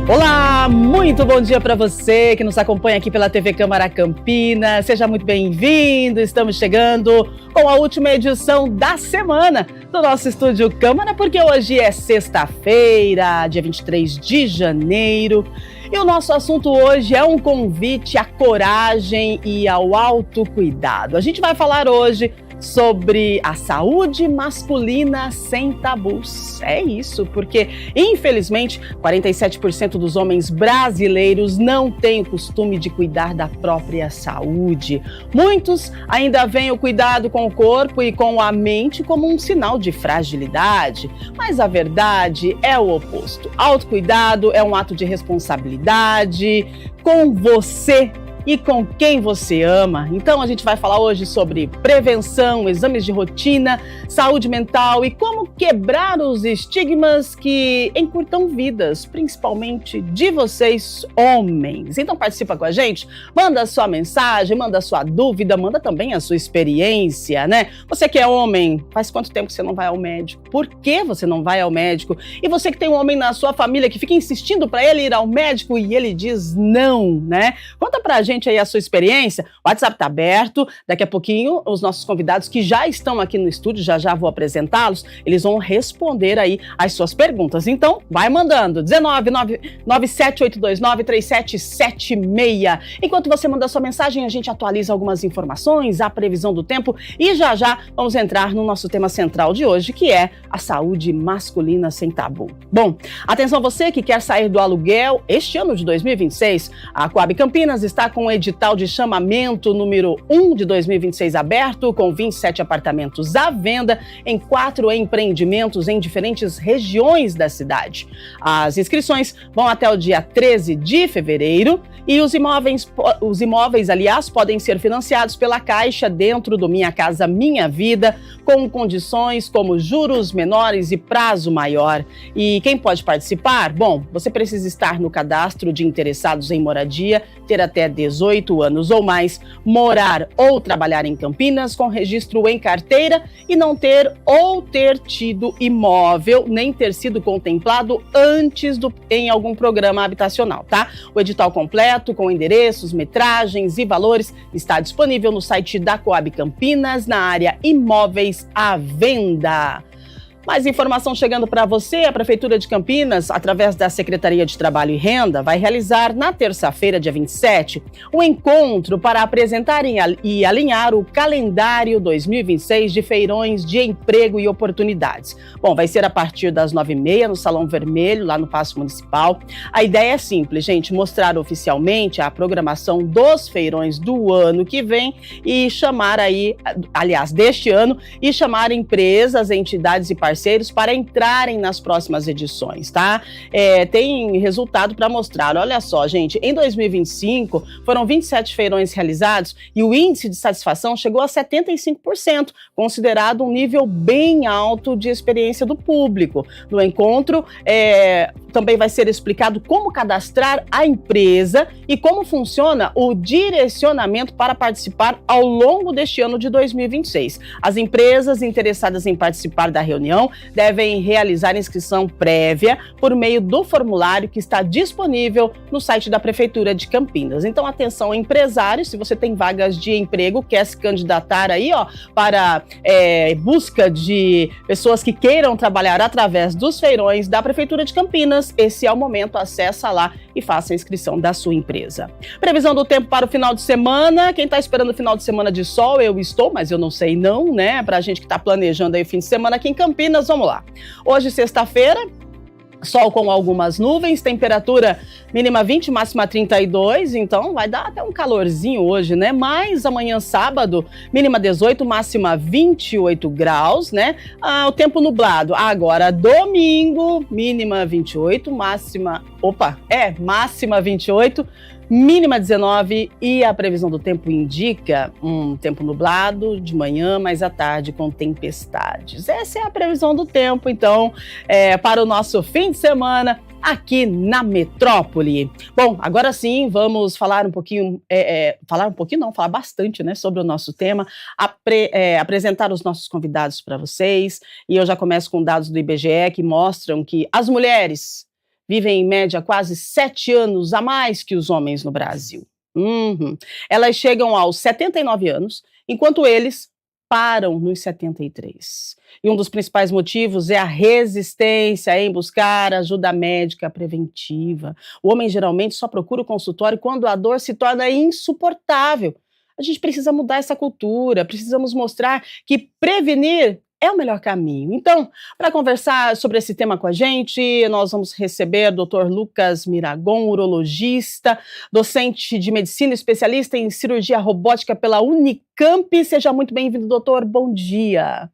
Olá, muito bom dia para você que nos acompanha aqui pela TV Câmara Campinas. Seja muito bem-vindo. Estamos chegando com a última edição da semana do nosso Estúdio Câmara, porque hoje é sexta-feira, dia 23 de janeiro. E o nosso assunto hoje é um convite à coragem e ao autocuidado. A gente vai falar hoje sobre a saúde masculina sem tabus. É isso, porque, infelizmente, 47% dos homens brasileiros não têm o costume de cuidar da própria saúde. Muitos ainda veem o cuidado com o corpo e com a mente como um sinal de fragilidade, mas a verdade é o oposto. Autocuidado é um ato de responsabilidade com você e com quem você ama. Então a gente vai falar hoje sobre prevenção, exames de rotina, saúde mental e como quebrar os estigmas que encurtam vidas, principalmente de vocês, homens. Então participa com a gente, manda a sua mensagem, manda a sua dúvida, manda também a sua experiência, né? Você que é homem, faz quanto tempo que você não vai ao médico? Por que você não vai ao médico? E você que tem um homem na sua família que fica insistindo para ele ir ao médico e ele diz não, né? Conta pra gente aí a sua experiência. O WhatsApp tá aberto, daqui a pouquinho os nossos convidados que já estão aqui no estúdio, já vou apresentá-los, eles vão responder aí as suas perguntas. Então, vai mandando, 19978293776. Enquanto você manda a sua mensagem, a gente atualiza algumas informações, a previsão do tempo e já vamos entrar no nosso tema central de hoje, que é a saúde masculina sem tabu. Bom, atenção você que quer sair do aluguel este ano de 2026, a Coab Campinas está com o edital de chamamento número 1 de 2026 aberto, com 27 apartamentos à venda em 4 empreendimentos em diferentes regiões da cidade. As inscrições vão até o dia 13 de fevereiro e os imóveis, aliás, podem ser financiados pela Caixa dentro do Minha Casa Minha Vida, com condições como juros menores e prazo maior. E quem pode participar? Bom, você precisa estar no cadastro de interessados em moradia, ter até 18 anos ou mais, morar ou trabalhar em Campinas com registro em carteira e não ter ou ter tido imóvel, nem ter sido contemplado antes em algum programa habitacional, tá? O edital completo, com endereços, metragens e valores, está disponível no site da Coab Campinas, na área Imóveis à Venda. Mais informação chegando para você, a Prefeitura de Campinas, através da Secretaria de Trabalho e Renda, vai realizar na terça-feira, dia 27, um encontro para apresentar e alinhar o calendário 2026 de feirões de emprego e oportunidades. Bom, vai ser a partir das 9h30 no Salão Vermelho, lá no Paço Municipal. A ideia é simples, gente, mostrar oficialmente a programação dos feirões do ano que vem e chamar aí, aliás, deste ano, e chamar empresas, entidades e parceiros para entrarem nas próximas edições, tá? Tem resultado para mostrar. Olha só, gente, em 2025 foram 27 feirões realizados e o índice de satisfação chegou a 75%, considerado um nível bem alto de experiência do público. No encontro, também vai ser explicado como cadastrar a empresa e como funciona o direcionamento para participar ao longo deste ano de 2026. As empresas interessadas em participar da reunião devem realizar inscrição prévia por meio do formulário que está disponível no site da Prefeitura de Campinas. Então, atenção, empresários, se você tem vagas de emprego, quer se candidatar aí, para busca de pessoas que queiram trabalhar através dos feirões da Prefeitura de Campinas, esse é o momento, acessa lá e faça a inscrição da sua empresa. Previsão do tempo para o final de semana, quem está esperando o final de semana de sol, eu estou, mas eu não sei não, né? Pra gente que está planejando aí o fim de semana aqui em Campinas, vamos lá. Hoje, sexta-feira, sol com algumas nuvens, temperatura mínima 20, máxima 32, então vai dar até um calorzinho hoje, né? Mas amanhã, sábado, mínima 18, máxima 28 graus, né? O tempo nublado. Agora, domingo, mínima 28, máxima 28, mínima 19 e a previsão do tempo indica um tempo nublado de manhã, mas à tarde com tempestades. Essa é a previsão do tempo, então, para o nosso fim de semana aqui na metrópole. Bom, agora sim, vamos falar falar bastante, né, sobre o nosso tema, apresentar os nossos convidados para vocês, e eu já começo com dados do IBGE que mostram que as mulheres vivem em média quase 7 anos a mais que os homens no Brasil. Elas chegam aos 79 anos, enquanto eles param nos 73. E um dos principais motivos é a resistência em buscar ajuda médica preventiva. O homem geralmente só procura o consultório quando a dor se torna insuportável. A gente precisa mudar essa cultura, precisamos mostrar que prevenir é o melhor caminho. Então, para conversar sobre esse tema com a gente, nós vamos receber o Dr. Lucas Miragon, urologista, docente de medicina, especialista em cirurgia robótica pela Unicamp. Seja muito bem-vindo, doutor. Bom dia.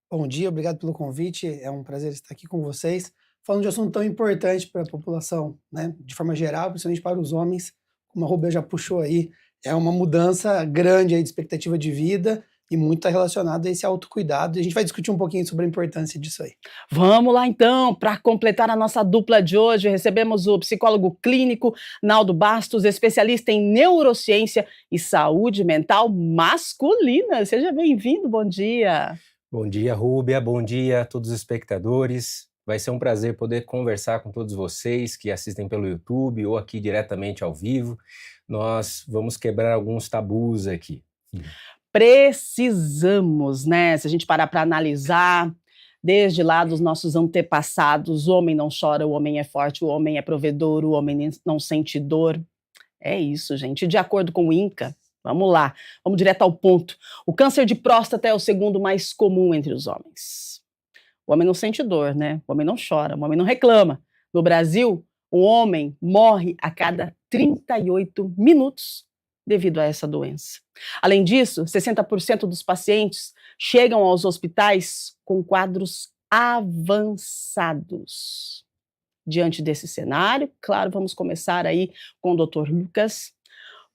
Bom dia, obrigado pelo convite. É um prazer estar aqui com vocês, falando de um assunto tão importante para a população, né, de forma geral, principalmente para os homens, como a Rubia já puxou aí, é uma mudança grande aí de expectativa de vida, e muito está relacionado a esse autocuidado, e a gente vai discutir um pouquinho sobre a importância disso aí. Vamos lá então, para completar a nossa dupla de hoje, recebemos o psicólogo clínico Naldo Bastos, especialista em neurociência e saúde mental masculina. Seja bem-vindo, bom dia. Bom dia, Rúbia, bom dia a todos os espectadores. Vai ser um prazer poder conversar com todos vocês que assistem pelo YouTube ou aqui diretamente ao vivo. Nós vamos quebrar alguns tabus aqui. Precisamos, né? Se a gente parar para analisar, desde lá dos nossos antepassados, o homem não chora, o homem é forte, o homem é provedor, o homem não sente dor. É isso, gente. De acordo com o INCA, vamos lá, vamos direto ao ponto. O câncer de próstata é o segundo mais comum entre os homens. O homem não sente dor, né? O homem não chora, o homem não reclama. No Brasil, o homem morre a cada 38 minutos devido a essa doença. Além disso, 60% dos pacientes chegam aos hospitais com quadros avançados. Diante desse cenário, claro, vamos começar aí com o Dr. Lucas.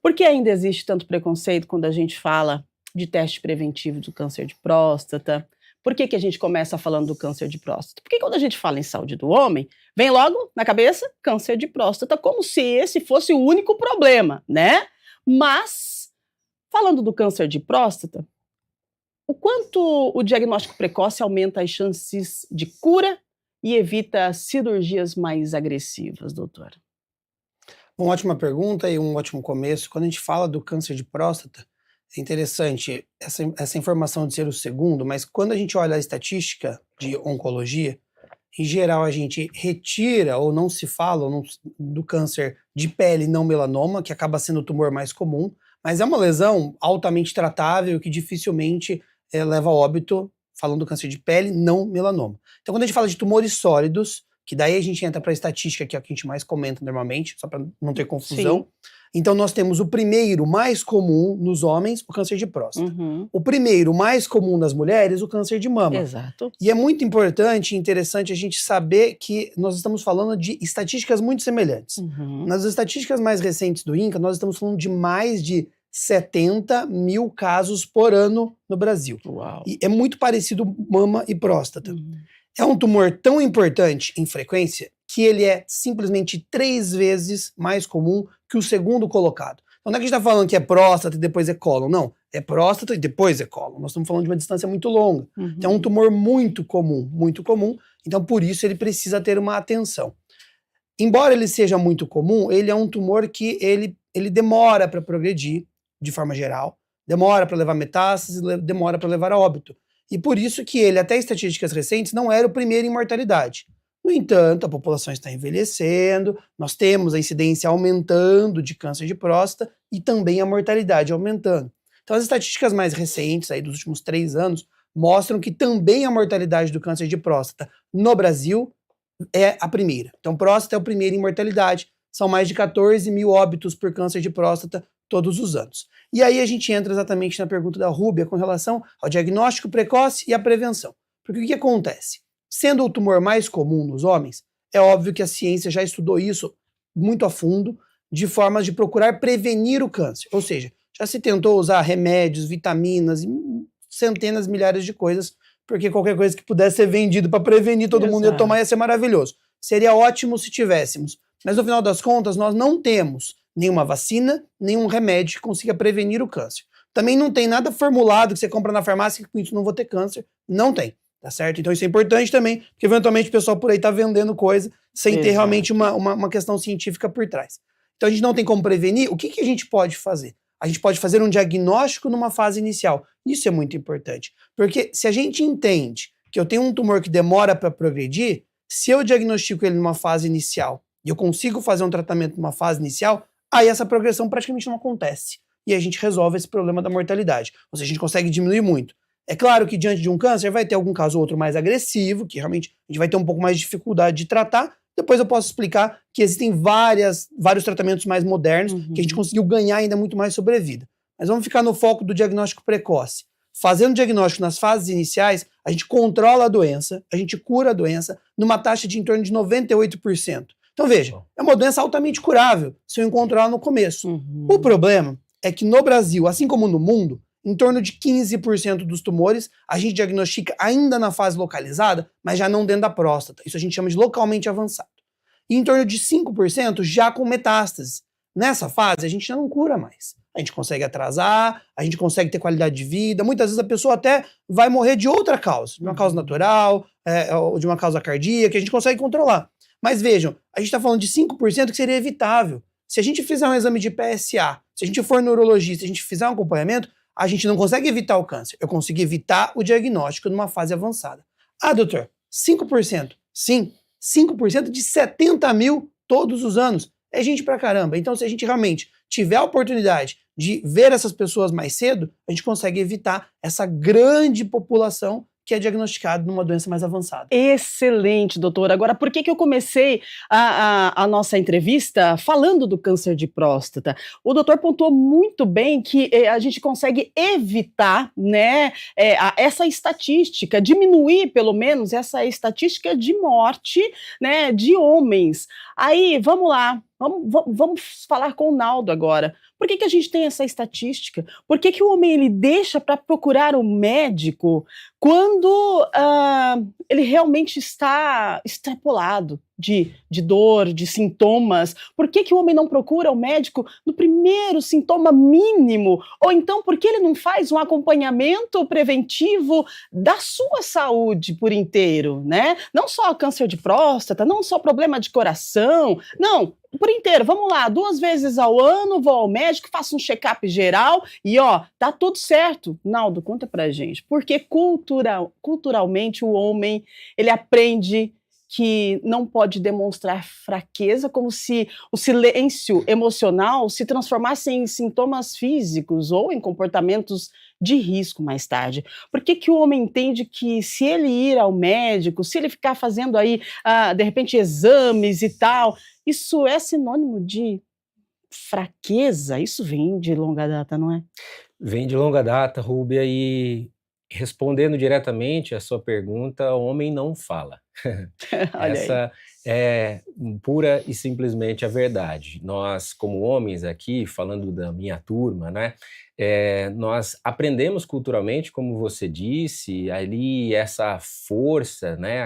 Por que ainda existe tanto preconceito quando a gente fala de teste preventivo do câncer de próstata? Por que a gente começa falando do câncer de próstata? Porque quando a gente fala em saúde do homem, vem logo na cabeça câncer de próstata, como se esse fosse o único problema, né? Mas, falando do câncer de próstata, o quanto o diagnóstico precoce aumenta as chances de cura e evita cirurgias mais agressivas, doutor? Uma ótima pergunta e um ótimo começo. Quando a gente fala do câncer de próstata, é interessante essa informação de ser o segundo, mas quando a gente olha a estatística de oncologia, em geral a gente retira ou não se fala do câncer de pele não melanoma, que acaba sendo o tumor mais comum, mas é uma lesão altamente tratável que dificilmente leva a óbito, falando do câncer de pele não melanoma. Então quando a gente fala de tumores sólidos, que daí a gente entra para a estatística, que é a que a gente mais comenta normalmente, só para não ter confusão. Sim. Então nós temos o primeiro mais comum nos homens, o câncer de próstata. O primeiro mais comum nas mulheres, o câncer de mama. Exato. E é muito importante e interessante a gente saber que nós estamos falando de estatísticas muito semelhantes. Nas estatísticas mais recentes do INCA, nós estamos falando de mais de 70 mil casos por ano no Brasil. Uau. E é muito parecido mama e próstata. É um tumor tão importante em frequência que ele é simplesmente 3 vezes mais comum que o segundo colocado. Então não é que a gente está falando que é próstata e depois é cólon, não. É próstata e depois é cólon. Nós estamos falando de uma distância muito longa. Então é um tumor muito comum, então por isso ele precisa ter uma atenção. Embora ele seja muito comum, ele é um tumor que ele demora para progredir, de forma geral, demora para levar metástase, demora para levar a óbito. E por isso que ele, até estatísticas recentes, não era o primeiro em mortalidade. No entanto, a população está envelhecendo, nós temos a incidência aumentando de câncer de próstata e também a mortalidade aumentando. Então as estatísticas mais recentes, aí dos últimos 3 anos, mostram que também a mortalidade do câncer de próstata no Brasil é a primeira. Então próstata é o primeiro em mortalidade, são mais de 14 mil óbitos por câncer de próstata todos os anos. E aí a gente entra exatamente na pergunta da Rúbia com relação ao diagnóstico precoce e à prevenção. Porque o que acontece? Sendo o tumor mais comum nos homens, é óbvio que a ciência já estudou isso muito a fundo, de formas de procurar prevenir o câncer. Ou seja, já se tentou usar remédios, vitaminas e centenas, milhares de coisas, porque qualquer coisa que pudesse ser vendido para prevenir, todo mundo ia tomar, ia ser maravilhoso. Seria ótimo se tivéssemos. Mas no final das contas, nós não temos nenhuma vacina, nenhum remédio que consiga prevenir o câncer. Também não tem nada formulado que você compra na farmácia que com isso não vou ter câncer. Não tem. tá certo? Então isso é importante também, porque eventualmente o pessoal por aí tá vendendo coisa sem ter Exato. realmente uma questão científica por trás. Então a gente não tem como prevenir. O que que a gente pode fazer? A gente pode fazer um diagnóstico numa fase inicial. Isso é muito importante, porque se a gente entende que eu tenho um tumor que demora para progredir, se eu diagnostico ele numa fase inicial e eu consigo fazer um tratamento numa fase inicial, aí essa progressão praticamente não acontece. E a gente resolve esse problema da mortalidade. Ou seja, a gente consegue diminuir muito. É claro que diante de um câncer vai ter algum caso ou outro mais agressivo, que realmente a gente vai ter um pouco mais de dificuldade de tratar. Depois eu posso explicar que existem vários tratamentos mais modernos que a gente conseguiu ganhar ainda muito mais sobrevida. Mas vamos ficar no foco do diagnóstico precoce. Fazendo diagnóstico nas fases iniciais, a gente controla a doença, a gente cura a doença numa taxa de em torno de 98%. Então veja, é uma doença altamente curável se eu encontrar ela no começo. O problema é que no Brasil, assim como no mundo, em torno de 15% dos tumores a gente diagnostica ainda na fase localizada, mas já não dentro da próstata. Isso a gente chama de localmente avançado. E em torno de 5% já com metástase. Nessa fase a gente já não cura mais. A gente consegue atrasar, a gente consegue ter qualidade de vida. Muitas vezes a pessoa até vai morrer de outra causa, de uma causa natural, ou de uma causa cardíaca, que a gente consegue controlar. Mas vejam, a gente está falando de 5% que seria evitável. Se a gente fizer um exame de PSA, se a gente for neurologista, se a gente fizer um acompanhamento, a gente não consegue evitar o câncer. Eu consigo evitar o diagnóstico numa fase avançada. Ah, doutor, 5%? Sim, 5% de 70 mil todos os anos. É gente pra caramba. Então, se a gente realmente tiver a oportunidade de ver essas pessoas mais cedo, a gente consegue evitar essa grande população que é diagnosticado numa doença mais avançada. Excelente, doutor. Agora, por que eu comecei a nossa entrevista falando do câncer de próstata? O doutor pontuou muito bem que a gente consegue evitar, né, essa estatística, diminuir pelo menos essa estatística de morte, né, de homens. Aí, vamos lá, vamos falar com o Naldo agora. Por que a gente tem essa estatística? Por que o homem ele deixa para procurar um médico quando ele realmente está extrapolado de dor, de sintomas? Por que o homem não procura o médico no primeiro sintoma mínimo? Ou então, por que ele não faz um acompanhamento preventivo da sua saúde por inteiro, né? Não só câncer de próstata, não só problema de coração, não, por inteiro. Vamos lá, 2 vezes ao ano, vou ao médico, faço um check-up geral e tá tudo certo. Naldo, conta pra gente. Porque culturalmente o homem, ele aprende que não pode demonstrar fraqueza, como se o silêncio emocional se transformasse em sintomas físicos ou em comportamentos de risco mais tarde. Por que o homem entende que se ele ir ao médico, se ele ficar fazendo aí, de repente, exames e tal, isso é sinônimo de fraqueza? Isso vem de longa data, não é? Vem de longa data, Rúbia, e respondendo diretamente a sua pergunta, o homem não fala. Olha aí. Essa é pura e simplesmente a verdade. Nós, como homens aqui, falando da minha turma, né, nós aprendemos culturalmente, como você disse, ali essa força, né,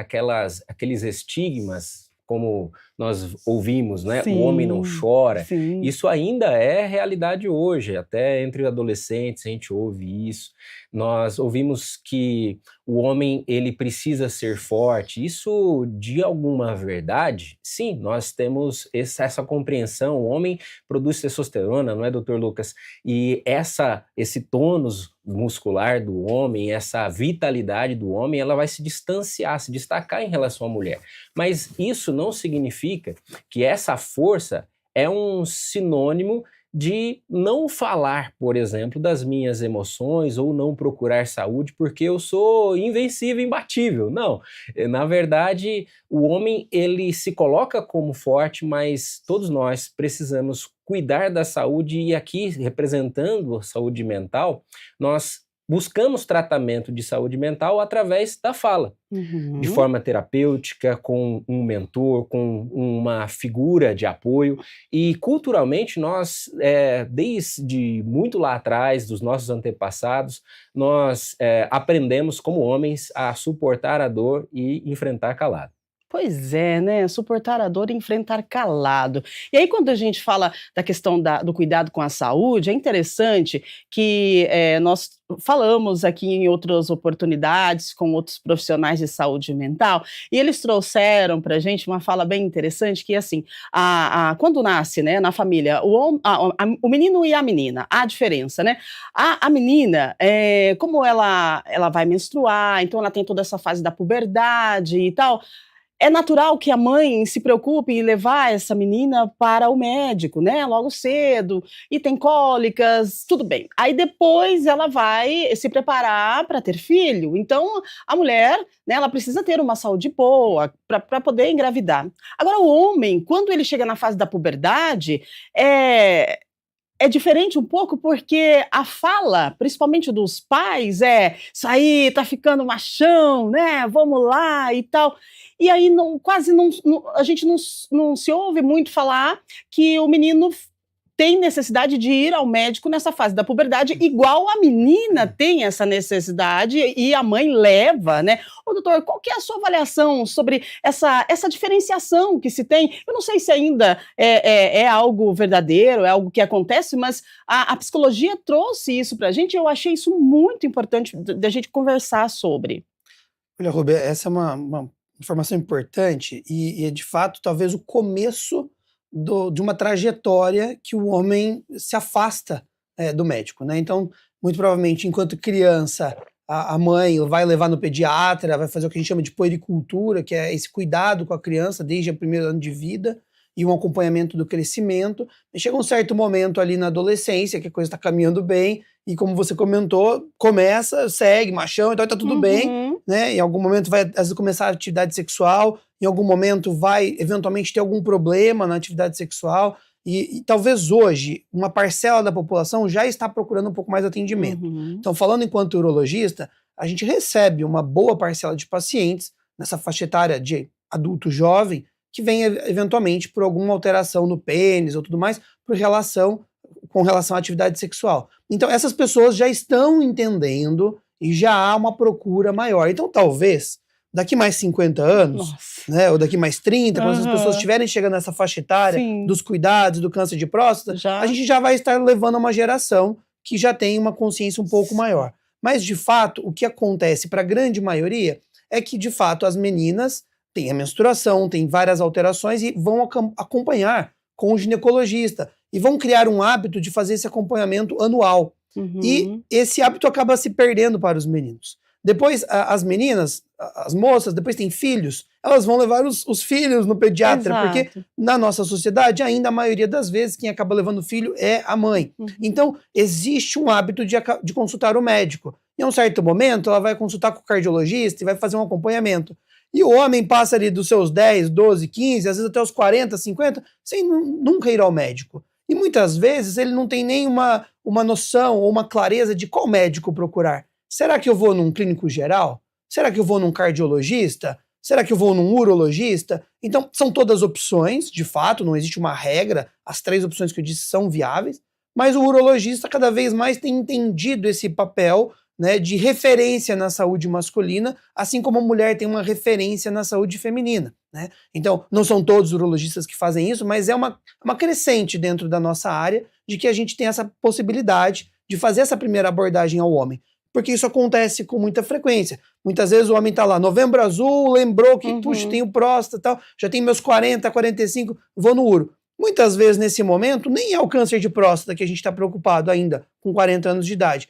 aqueles estigmas, como nós ouvimos, né, o homem não chora. Sim. Isso ainda é realidade hoje, até entre adolescentes a gente ouve isso. Nós ouvimos que o homem ele precisa ser forte. Isso de alguma verdade? Sim, nós temos essa compreensão. O homem produz testosterona, não é, doutor Lucas? E esse tônus muscular do homem, essa vitalidade do homem, ela vai se distanciar, se destacar em relação à mulher. Mas isso não significa que essa força é um sinônimo de não falar, por exemplo, das minhas emoções ou não procurar saúde porque eu sou invencível, imbatível. Não, na verdade, o homem ele se coloca como forte, mas todos nós precisamos cuidar da saúde e aqui, representando a saúde mental, nós buscamos tratamento de saúde mental através da fala, de forma terapêutica, com um mentor, com uma figura de apoio. E culturalmente nós, desde muito lá atrás, dos nossos antepassados, nós aprendemos como homens a suportar a dor e enfrentar calado. Pois é, né? Suportar a dor e enfrentar calado. E aí, quando a gente fala da questão do cuidado com a saúde, é interessante que nós falamos aqui em outras oportunidades com outros profissionais de saúde mental, e eles trouxeram para a gente uma fala bem interessante, que é assim, quando nasce, né, na família, o menino e a menina, há diferença, né? A menina, como ela vai menstruar, então ela tem toda essa fase da puberdade e tal, é natural que a mãe se preocupe em levar essa menina para o médico, né, logo cedo, e tem cólicas, tudo bem. Aí depois ela vai se preparar para ter filho. Então, a mulher, né, ela precisa ter uma saúde boa para poder engravidar. Agora, o homem, quando ele chega na fase da puberdade, é diferente um pouco porque a fala, principalmente dos pais, isso aí, tá ficando machão, né? Vamos lá e tal. E aí a gente não se ouve muito falar que o menino tem necessidade de ir ao médico nessa fase da puberdade, igual a menina tem essa necessidade e a mãe leva, né? Ô, doutor, qual que é a sua avaliação sobre essa diferenciação que se tem? Eu não sei se ainda é algo verdadeiro, é algo que acontece, mas a psicologia trouxe isso pra gente e eu achei isso muito importante da gente conversar sobre. Olha, Rubê, essa é uma informação importante e de fato, talvez o começo de uma trajetória que o homem se afasta do médico, né? Então, muito provavelmente, enquanto criança, a mãe vai levar no pediatra, vai fazer o que a gente chama de puericultura, que é esse cuidado com a criança desde o primeiro ano de vida e um acompanhamento do crescimento. E chega um certo momento ali na adolescência, que a coisa está caminhando bem, e como você comentou, começa, segue, machão, então tá tudo bem, né? Em algum momento vai, às vezes, começar a atividade sexual, em algum momento vai, eventualmente, ter algum problema na atividade sexual, e talvez hoje uma parcela da população já está procurando um pouco mais de atendimento. Então, falando enquanto urologista, a gente recebe uma boa parcela de pacientes nessa faixa etária de adulto jovem, que vem eventualmente por alguma alteração no pênis ou tudo mais, com relação à atividade sexual. Então, essas pessoas já estão entendendo e já há uma procura maior. Então, talvez, daqui mais 50 anos, né, ou daqui mais 30, quando essas pessoas estiverem chegando nessa faixa etária dos cuidados do câncer de próstata, a gente já vai estar levando uma geração que já tem uma consciência um pouco maior. Mas, de fato, o que acontece para a grande maioria é que, de fato, as meninas têm a menstruação, têm várias alterações e vão acompanhar com o ginecologista e vão criar um hábito de fazer esse acompanhamento anual. E esse hábito acaba se perdendo para os meninos. Depois, as meninas, as moças, depois têm filhos, elas vão levar os filhos no pediatra, porque na nossa sociedade, ainda a maioria das vezes, quem acaba levando o filho é a mãe. Então, existe um hábito de consultar o médico. Em um certo momento, ela vai consultar com o cardiologista e vai fazer um acompanhamento. E o homem passa ali dos seus 10, 12, 15, às vezes até os 40, 50, sem nunca ir ao médico. E muitas vezes ele não tem nem uma noção ou uma clareza de qual médico procurar. Será que eu vou num clínico geral? Será que eu vou num cardiologista? Será que eu vou num urologista? Então, são todas opções, de fato, não existe uma regra, as 3 opções que eu disse são viáveis, mas o urologista cada vez mais tem entendido esse papel, né, de referência na saúde masculina, assim como a mulher tem uma referência na saúde feminina, né? Então, não são todos os urologistas que fazem isso, mas é uma crescente dentro da nossa área de que a gente tem essa possibilidade de fazer essa primeira abordagem ao homem. Porque isso acontece com muita frequência. Muitas vezes o homem está lá, Novembro Azul, lembrou que, puxa, tenho próstata e tal, já tenho meus 40, 45, vou no uro. Muitas vezes, nesse momento, nem é o câncer de próstata que a gente está preocupado ainda, com 40 anos de idade.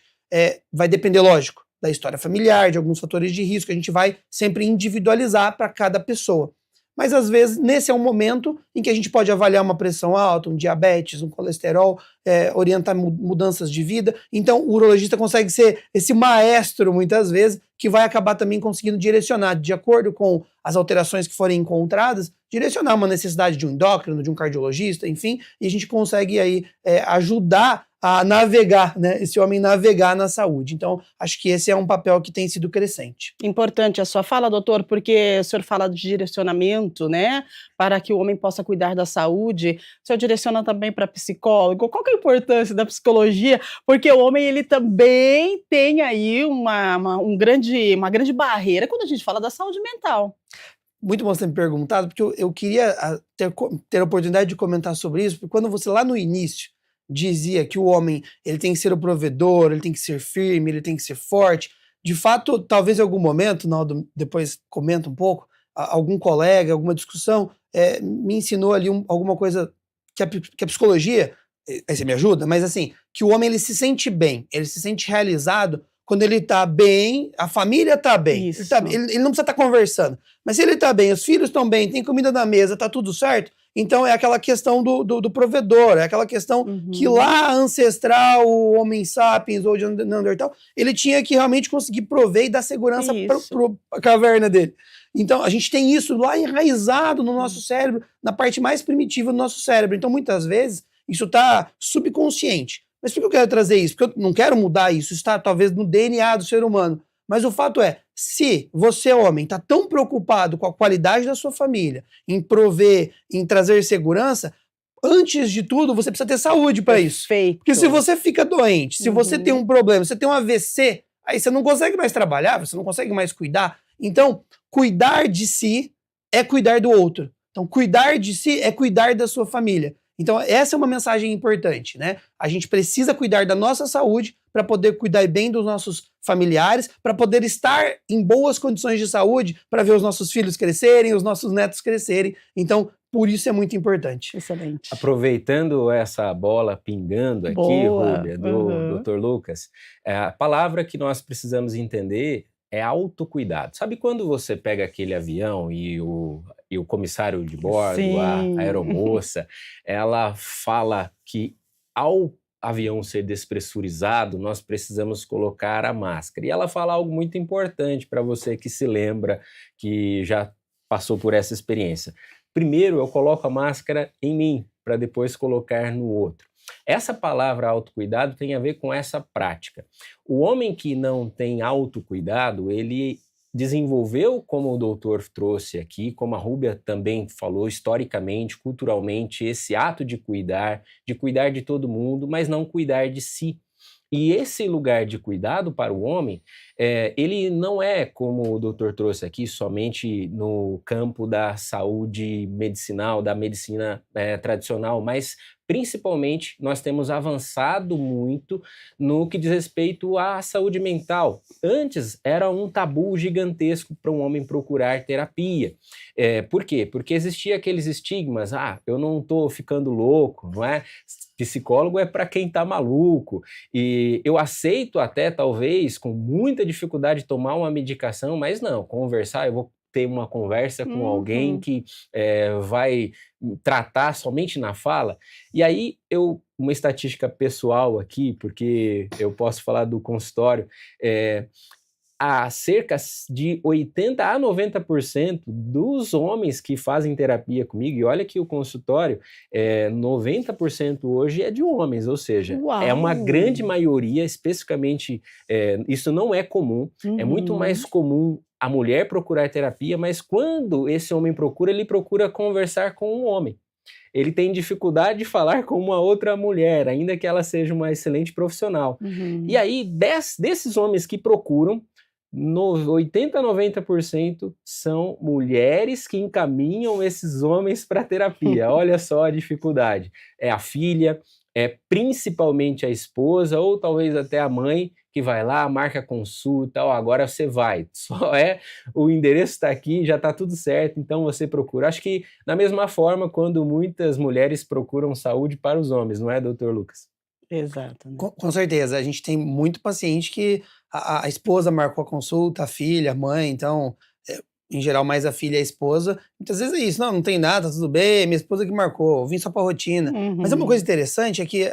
Vai depender, lógico, da história familiar, de alguns fatores de risco, a gente vai sempre individualizar para cada pessoa. Mas, às vezes, nesse é um momento em que a gente pode avaliar uma pressão alta, um diabetes, um colesterol, orientar mudanças de vida. Então, o urologista consegue ser esse maestro, muitas vezes, que vai acabar também conseguindo direcionar, de acordo com as alterações que forem encontradas, direcionar uma necessidade de um endócrino, de um cardiologista, enfim, e a gente consegue aí ajudar a navegar, né, esse homem navegar na saúde. Então, acho que esse é um papel que tem sido crescente. Importante a sua fala, doutor, porque o senhor fala de direcionamento, né, para que o homem possa cuidar da saúde. O senhor direciona também para psicólogo. Qual que é a importância da psicologia? Porque o homem, ele também tem aí uma grande barreira quando a gente fala da saúde mental. muito bom você ter me perguntado, porque eu queria ter a oportunidade de comentar sobre isso, porque quando você lá no início dizia que o homem ele tem que ser o provedor, ele tem que ser firme, ele tem que ser forte, de fato, talvez em algum momento, Naldo, depois comenta um pouco, algum colega, alguma discussão, me ensinou ali alguma coisa que a psicologia, aí você me ajuda, mas assim, que o homem ele se sente bem, ele se sente realizado quando ele tá bem, a família tá bem. Ele não precisa estar conversando. Mas se ele tá bem, os filhos estão bem, tem comida na mesa, tá tudo certo, então é aquela questão do provedor, é aquela questão que lá ancestral, o Homo sapiens ou de Neandertal, ele tinha que realmente conseguir prover e dar segurança pra caverna dele. Então, a gente tem isso lá enraizado no nosso cérebro, na parte mais primitiva do nosso cérebro. Então, muitas vezes, isso tá subconsciente. Mas por que eu quero trazer isso? Porque eu não quero mudar isso, está talvez no DNA do ser humano. Mas o fato é, se você, homem, está tão preocupado com a qualidade da sua família, em prover, em trazer segurança, antes de tudo, você precisa ter saúde para isso. Porque se você fica doente, se você tem um problema, você tem um AVC, aí você não consegue mais trabalhar, você não consegue mais cuidar. Então, cuidar de si é cuidar do outro. Então, cuidar de si é cuidar da sua família. Então, essa é uma mensagem importante, né? A gente precisa cuidar da nossa saúde para poder cuidar bem dos nossos familiares, para poder estar em boas condições de saúde, para ver os nossos filhos crescerem, os nossos netos crescerem. Então, por isso é muito importante. Excelente. Aproveitando essa bola pingando aqui, Rúbia, do Dr. Lucas, a palavra que nós precisamos entender é autocuidado. Sabe quando você pega aquele avião e o comissário de bordo, a aeromoça, ela fala que ao avião ser despressurizado, nós precisamos colocar a máscara. E ela fala algo muito importante para você que se lembra, que já passou por essa experiência. Primeiro eu coloco a máscara em mim, para depois colocar no outro. Essa palavra autocuidado tem a ver com essa prática. O homem que não tem autocuidado, ele desenvolveu, como o doutor trouxe aqui, como a Rúbia também falou, historicamente, culturalmente, esse ato de cuidar de todo mundo, mas não cuidar de si. E esse lugar de cuidado para o homem, ele não é, como o doutor trouxe aqui, somente no campo da saúde medicinal, da medicina tradicional, mas principalmente nós temos avançado muito no que diz respeito à saúde mental. Antes era um tabu gigantesco para um homem procurar terapia. Por quê? Porque existia aqueles estigmas, eu não estou ficando louco, não é? Psicólogo é para quem está maluco, e eu aceito até, talvez, com muita dificuldade tomar uma medicação, mas não, conversar, eu vou ter uma conversa com alguém que vai tratar somente na fala. E aí, uma estatística pessoal aqui, porque eu posso falar do consultório, há cerca de 80% a 90% dos homens que fazem terapia comigo, e olha que o consultório, 90% hoje é de homens, ou seja, é uma grande maioria, especificamente, isso não é comum, é muito mais comum a mulher procurar terapia, mas quando esse homem procura, ele procura conversar com um homem. Ele tem dificuldade de falar com uma outra mulher, ainda que ela seja uma excelente profissional. E aí, desses homens que procuram, 80% a 90% são mulheres que encaminham esses homens para terapia. Olha só a dificuldade. É a filha, é principalmente a esposa, ou talvez até a mãe, que vai lá, marca a consulta, agora você vai. O endereço está aqui, já está tudo certo, então você procura. Acho que da mesma forma, quando muitas mulheres procuram saúde para os homens, não é, doutor Lucas? Exato. Né? Com certeza, a gente tem muito paciente que a esposa marcou a consulta, a filha, a mãe, então, em geral, mais a filha e a esposa. Muitas vezes é isso, não tem nada, tudo bem, minha esposa que marcou, eu vim só para rotina. Mas uma coisa interessante é que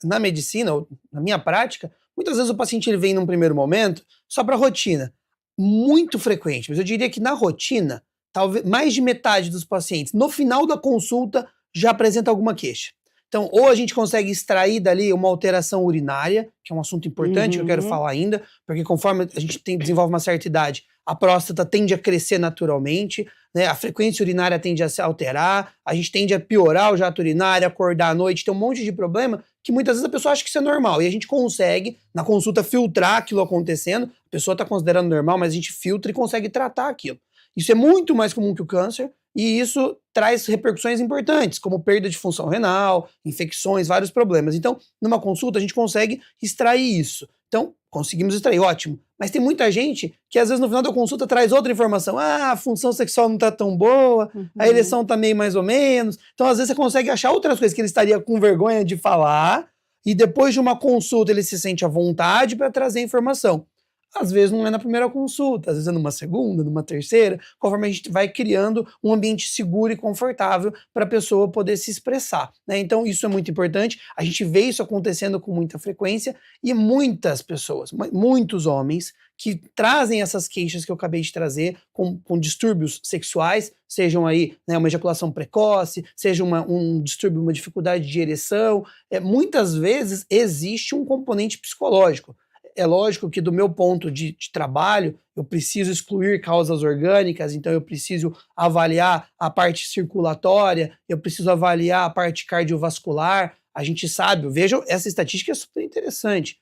na medicina, ou na minha prática, muitas vezes o paciente ele vem num primeiro momento só para rotina. Muito frequente, mas eu diria que na rotina, talvez mais de metade dos pacientes, no final da consulta, já apresenta alguma queixa. Então, ou a gente consegue extrair dali uma alteração urinária, que é um assunto importante que eu quero falar ainda, porque conforme a gente desenvolve uma certa idade, a próstata tende a crescer naturalmente, né? A frequência urinária tende a se alterar, a gente tende a piorar o jato urinário, acordar à noite, tem um monte de problema que muitas vezes a pessoa acha que isso é normal. E a gente consegue, na consulta, filtrar aquilo acontecendo. A pessoa está considerando normal, mas a gente filtra e consegue tratar aquilo. Isso é muito mais comum que o câncer, e isso traz repercussões importantes, como perda de função renal, infecções, vários problemas. Então, numa consulta, a gente consegue extrair isso. Então, conseguimos extrair, ótimo. Mas tem muita gente que, às vezes, no final da consulta, traz outra informação. Ah, a função sexual não está tão boa, a ereção está meio mais ou menos. Então, às vezes, você consegue achar outras coisas que ele estaria com vergonha de falar, e depois de uma consulta, ele se sente à vontade para trazer informação. Às vezes não é na primeira consulta, às vezes é numa segunda, numa terceira, conforme a gente vai criando um ambiente seguro e confortável para a pessoa poder se expressar, né? Então isso é muito importante, a gente vê isso acontecendo com muita frequência e muitas pessoas, muitos homens que trazem essas queixas que eu acabei de trazer com distúrbios sexuais, sejam aí, né, uma ejaculação precoce, seja um distúrbio, uma dificuldade de ereção, muitas vezes existe um componente psicológico. É lógico que do meu ponto de trabalho, eu preciso excluir causas orgânicas, então eu preciso avaliar a parte circulatória, eu preciso avaliar a parte cardiovascular. A gente sabe, vejam, essa estatística é super interessante.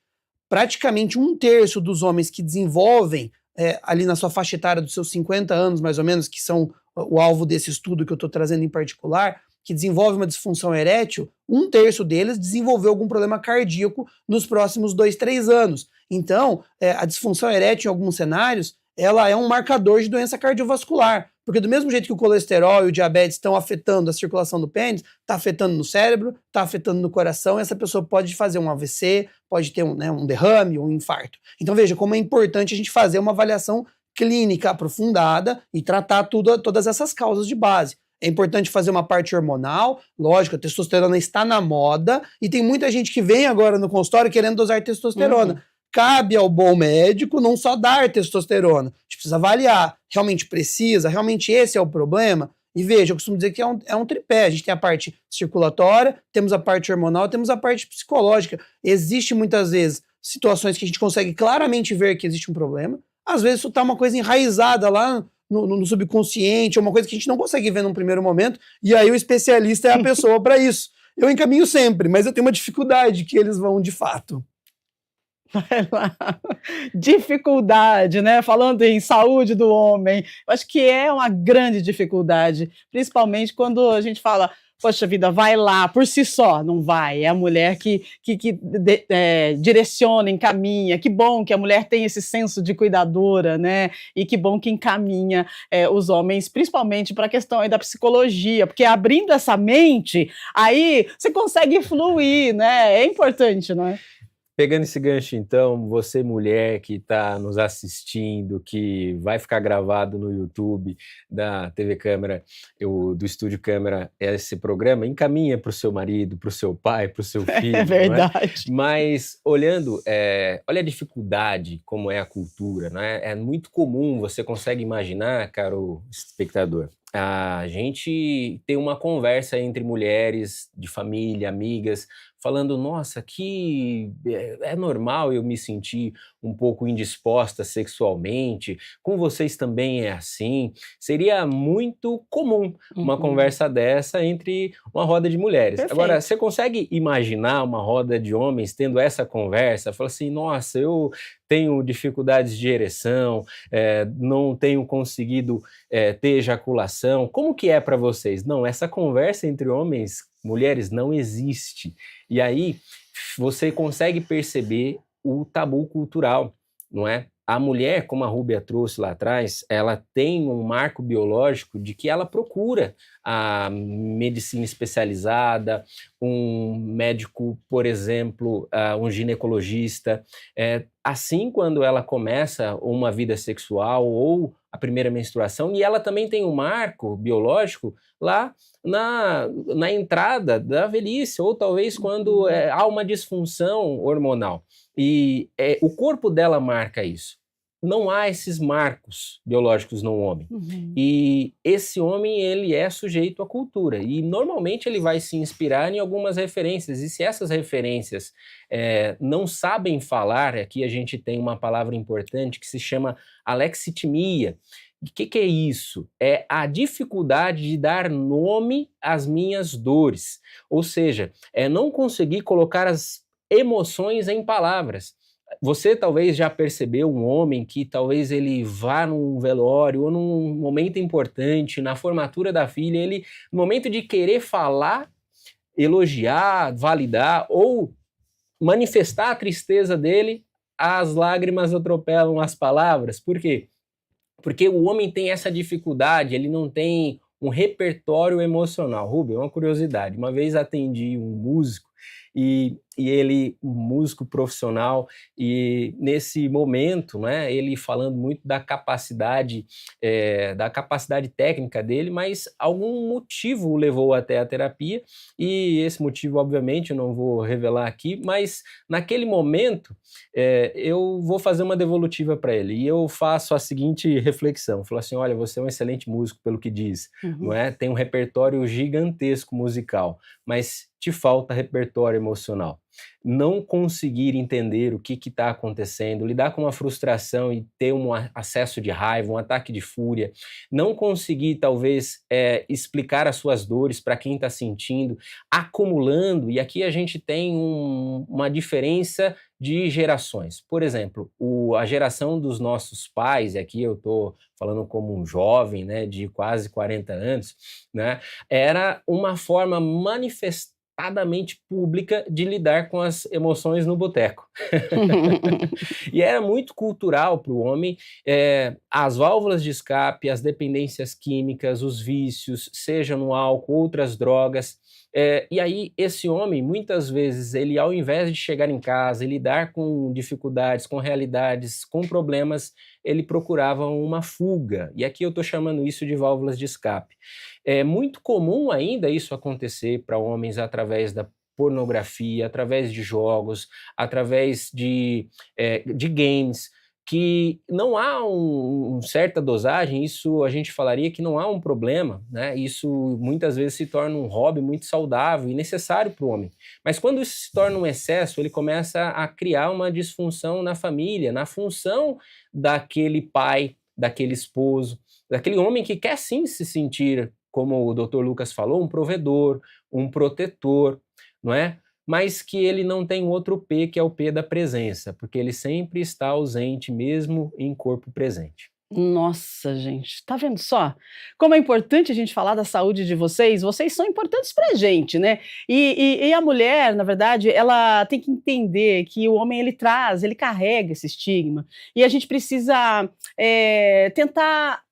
Praticamente 1/3 dos homens que desenvolvem ali na sua faixa etária dos seus 50 anos, mais ou menos, que são o alvo desse estudo que eu estou trazendo em particular, que desenvolve uma disfunção erétil, 1/3 deles desenvolveu algum problema cardíaco nos próximos 2, 3 anos. Então, a disfunção erétil, em alguns cenários, ela é um marcador de doença cardiovascular, porque do mesmo jeito que o colesterol e o diabetes estão afetando a circulação do pênis, está afetando no cérebro, está afetando no coração, e essa pessoa pode fazer um AVC, pode ter um derrame, um infarto. Então veja como é importante a gente fazer uma avaliação clínica aprofundada e tratar todas essas causas de base. É importante fazer uma parte hormonal, lógico, a testosterona está na moda, e tem muita gente que vem agora no consultório querendo dosar testosterona. Cabe ao bom médico não só dar testosterona, a gente precisa avaliar, realmente precisa, realmente esse é o problema. E veja, eu costumo dizer que é um tripé, a gente tem a parte circulatória, temos a parte hormonal, temos a parte psicológica. Existe muitas vezes situações que a gente consegue claramente ver que existe um problema, às vezes isso está uma coisa enraizada lá no subconsciente, é uma coisa que a gente não consegue ver num primeiro momento, e aí o especialista é a pessoa para isso. Eu encaminho sempre, mas eu tenho uma dificuldade que eles vão de fato. Vai lá. Dificuldade, né? Falando em saúde do homem, eu acho que é uma grande dificuldade, principalmente quando a gente fala, poxa vida, vai lá, por si só, não vai. É a mulher que direciona, encaminha. Que bom que a mulher tem esse senso de cuidadora, né? E que bom que encaminha os homens, principalmente para a questão aí da psicologia, porque abrindo essa mente, aí você consegue fluir, né? É importante, não é? Pegando esse gancho, então, você mulher que está nos assistindo, que vai ficar gravado no YouTube da TV Câmara, do Estúdio Câmara, esse programa, encaminha para o seu marido, para o seu pai, para o seu filho. É verdade. Mas olhando, olha a dificuldade, como é a cultura, né? É muito comum, você consegue imaginar, caro espectador, a gente tem uma conversa entre mulheres de família, amigas, falando, nossa, que é normal eu me sentir um pouco indisposta sexualmente, com vocês também é assim. Seria muito comum uma conversa dessa entre uma roda de mulheres. Perfeito. Agora, você consegue imaginar uma roda de homens tendo essa conversa? Fala assim, nossa, eu tenho dificuldades de ereção, não tenho conseguido ter ejaculação. Como que é para vocês? Não, essa conversa entre homens, mulheres, não existe. E aí você consegue perceber o tabu cultural, não é? A mulher, como a Rúbia trouxe lá atrás, ela tem um marco biológico de que ela procura a medicina especializada, um médico, por exemplo, um ginecologista. Assim, quando ela começa uma vida sexual ou a primeira menstruação, e ela também tem um marco biológico lá na entrada da velhice, ou talvez quando há uma disfunção hormonal. E o corpo dela marca isso. Não há esses marcos biológicos no homem. E esse homem, ele é sujeito à cultura. E normalmente ele vai se inspirar em algumas referências. E se essas referências não sabem falar, aqui a gente tem uma palavra importante que se chama alexitimia, O que é isso? É a dificuldade de dar nome às minhas dores. Ou seja, é não conseguir colocar as emoções em palavras. Você talvez já percebeu um homem que talvez ele vá num velório ou num momento importante, na formatura da filha, ele, no momento de querer falar, elogiar, validar ou manifestar a tristeza dele, as lágrimas atropelam as palavras. Por quê? Porque o homem tem essa dificuldade, ele não tem um repertório emocional. Rubem, uma curiosidade, uma vez atendi um músico e ele, um músico profissional, e nesse momento, né, ele falando muito da capacidade técnica dele, mas algum motivo o levou até a terapia, e esse motivo, obviamente, eu não vou revelar aqui, mas naquele momento eu vou fazer uma devolutiva para ele, e eu faço a seguinte reflexão, falo assim, olha, você é um excelente músico pelo que diz, não é? Tem um repertório gigantesco musical, mas te falta repertório emocional. Não conseguir entender o que está acontecendo, lidar com uma frustração e ter um acesso de raiva, um ataque de fúria, não conseguir talvez explicar as suas dores para quem está sentindo, acumulando, e aqui a gente tem uma diferença de gerações. Por exemplo, a geração dos nossos pais, e aqui eu estou falando como um jovem, né, de quase 40 anos, né, era uma forma manifestada pública de lidar com as emoções no boteco. E era muito cultural para o homem, as válvulas de escape, as dependências químicas, os vícios, seja no álcool, outras drogas. E aí esse homem, muitas vezes, ele ao invés de chegar em casa e lidar com dificuldades, com realidades, com problemas, ele procurava uma fuga. E aqui eu estou chamando isso de válvulas de escape. É muito comum ainda isso acontecer para homens através da pornografia, através de jogos, através de games, que não há uma certa dosagem, isso a gente falaria que não há um problema, né? Isso muitas vezes se torna um hobby muito saudável e necessário para o homem. Mas quando isso se torna um excesso, ele começa a criar uma disfunção na família, na função daquele pai, daquele esposo, daquele homem que quer sim se sentir, como o Dr. Lucas falou, um provedor, um protetor, não é? Mas que ele não tem outro P, que é o P da presença, porque ele sempre está ausente, mesmo em corpo presente. Nossa, gente, tá vendo só? Como é importante a gente falar da saúde de vocês, vocês são importantes pra gente, né? E a mulher, na verdade, ela tem que entender que o homem, ele carrega esse estigma, e a gente precisa tentar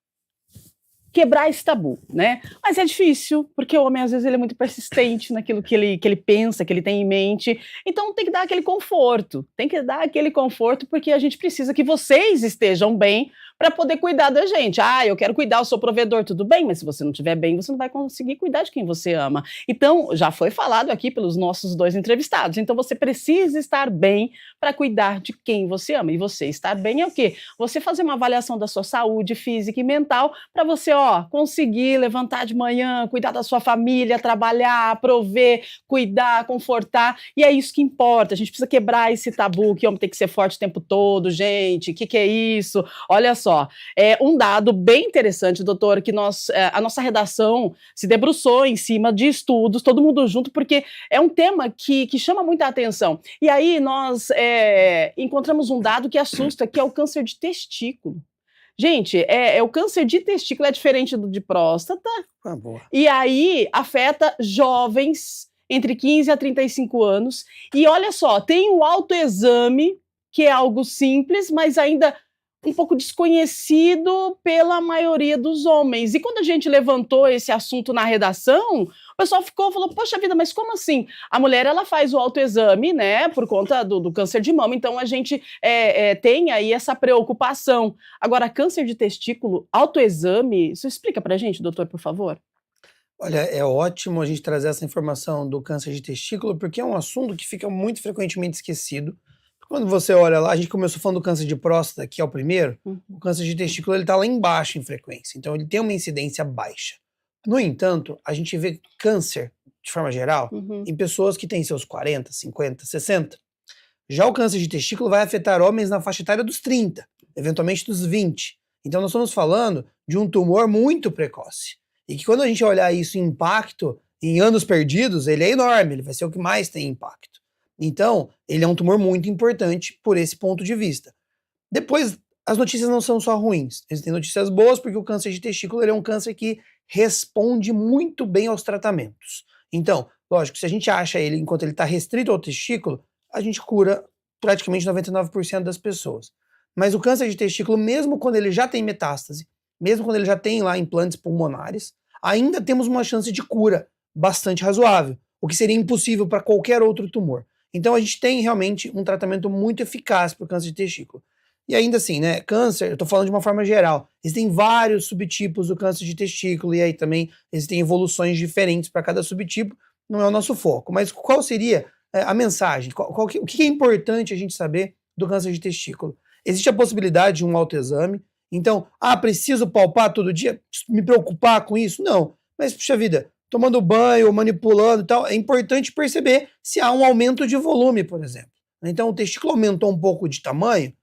quebrar esse tabu, né? Mas é difícil, porque o homem, às vezes, ele é muito persistente naquilo que ele pensa, que ele tem em mente. Então, tem que dar aquele conforto. Tem que dar aquele conforto, porque a gente precisa que vocês estejam bem para poder cuidar da gente. Ah, eu quero cuidar, eu sou provedor, tudo bem, mas se você não estiver bem, você não vai conseguir cuidar de quem você ama. Então, já foi falado aqui pelos nossos 2 entrevistados. Então, você precisa estar bem para cuidar de quem você ama. E você estar bem é o quê? Você fazer uma avaliação da sua saúde física e mental para você, conseguir levantar de manhã, cuidar da sua família, trabalhar, prover, cuidar, confortar. E é isso que importa. A gente precisa quebrar esse tabu que o homem tem que ser forte o tempo todo, gente. O que é isso? Olha só. Um dado bem interessante, doutor, que a nossa redação se debruçou em cima de estudos, todo mundo junto, porque é um tema que chama muita atenção. E aí nós encontramos um dado que assusta, que é o câncer de testículo. Gente, o câncer de testículo é diferente do de próstata, boa. E aí afeta jovens entre 15 a 35 anos. E olha só, tem o autoexame, que é algo simples, mas ainda um pouco desconhecido pela maioria dos homens. E quando a gente levantou esse assunto na redação, o pessoal falou, poxa vida, mas como assim? A mulher, ela faz o autoexame, né, por conta do câncer de mama, então a gente tem aí essa preocupação. Agora, câncer de testículo, autoexame, isso explica pra gente, doutor, por favor? Olha, é ótimo a gente trazer essa informação do câncer de testículo, porque é um assunto que fica muito frequentemente esquecido. Quando você olha lá, a gente começou falando do câncer de próstata, que é o primeiro, o câncer de testículo ele está lá embaixo em frequência, então ele tem uma incidência baixa. No entanto, a gente vê câncer, de forma geral, em pessoas que têm seus 40, 50, 60. Já o câncer de testículo vai afetar homens na faixa etária dos 30, eventualmente dos 20. Então nós estamos falando de um tumor muito precoce. E que quando a gente olhar isso em impacto, em anos perdidos, ele é enorme, ele vai ser o que mais tem impacto. Então, ele é um tumor muito importante por esse ponto de vista. Depois, as notícias não são só ruins. Existem notícias boas porque o câncer de testículo ele é um câncer que responde muito bem aos tratamentos. Então, lógico, se a gente acha ele enquanto ele está restrito ao testículo, a gente cura praticamente 99% das pessoas. Mas o câncer de testículo, mesmo quando ele já tem metástase, mesmo quando ele já tem lá implantes pulmonares, ainda temos uma chance de cura bastante razoável, o que seria impossível para qualquer outro tumor. Então a gente tem realmente um tratamento muito eficaz para o câncer de testículo. E ainda assim, né, câncer, eu tô falando de uma forma geral, existem vários subtipos do câncer de testículo e aí também existem evoluções diferentes para cada subtipo, não é o nosso foco. Mas qual seria a mensagem? O que é importante a gente saber do câncer de testículo? Existe a possibilidade de um autoexame, então, preciso palpar todo dia, me preocupar com isso? Não, mas puxa vida, tomando banho, manipulando e tal, é importante perceber se há um aumento de volume, por exemplo. Então, o testículo aumentou um pouco de tamanho,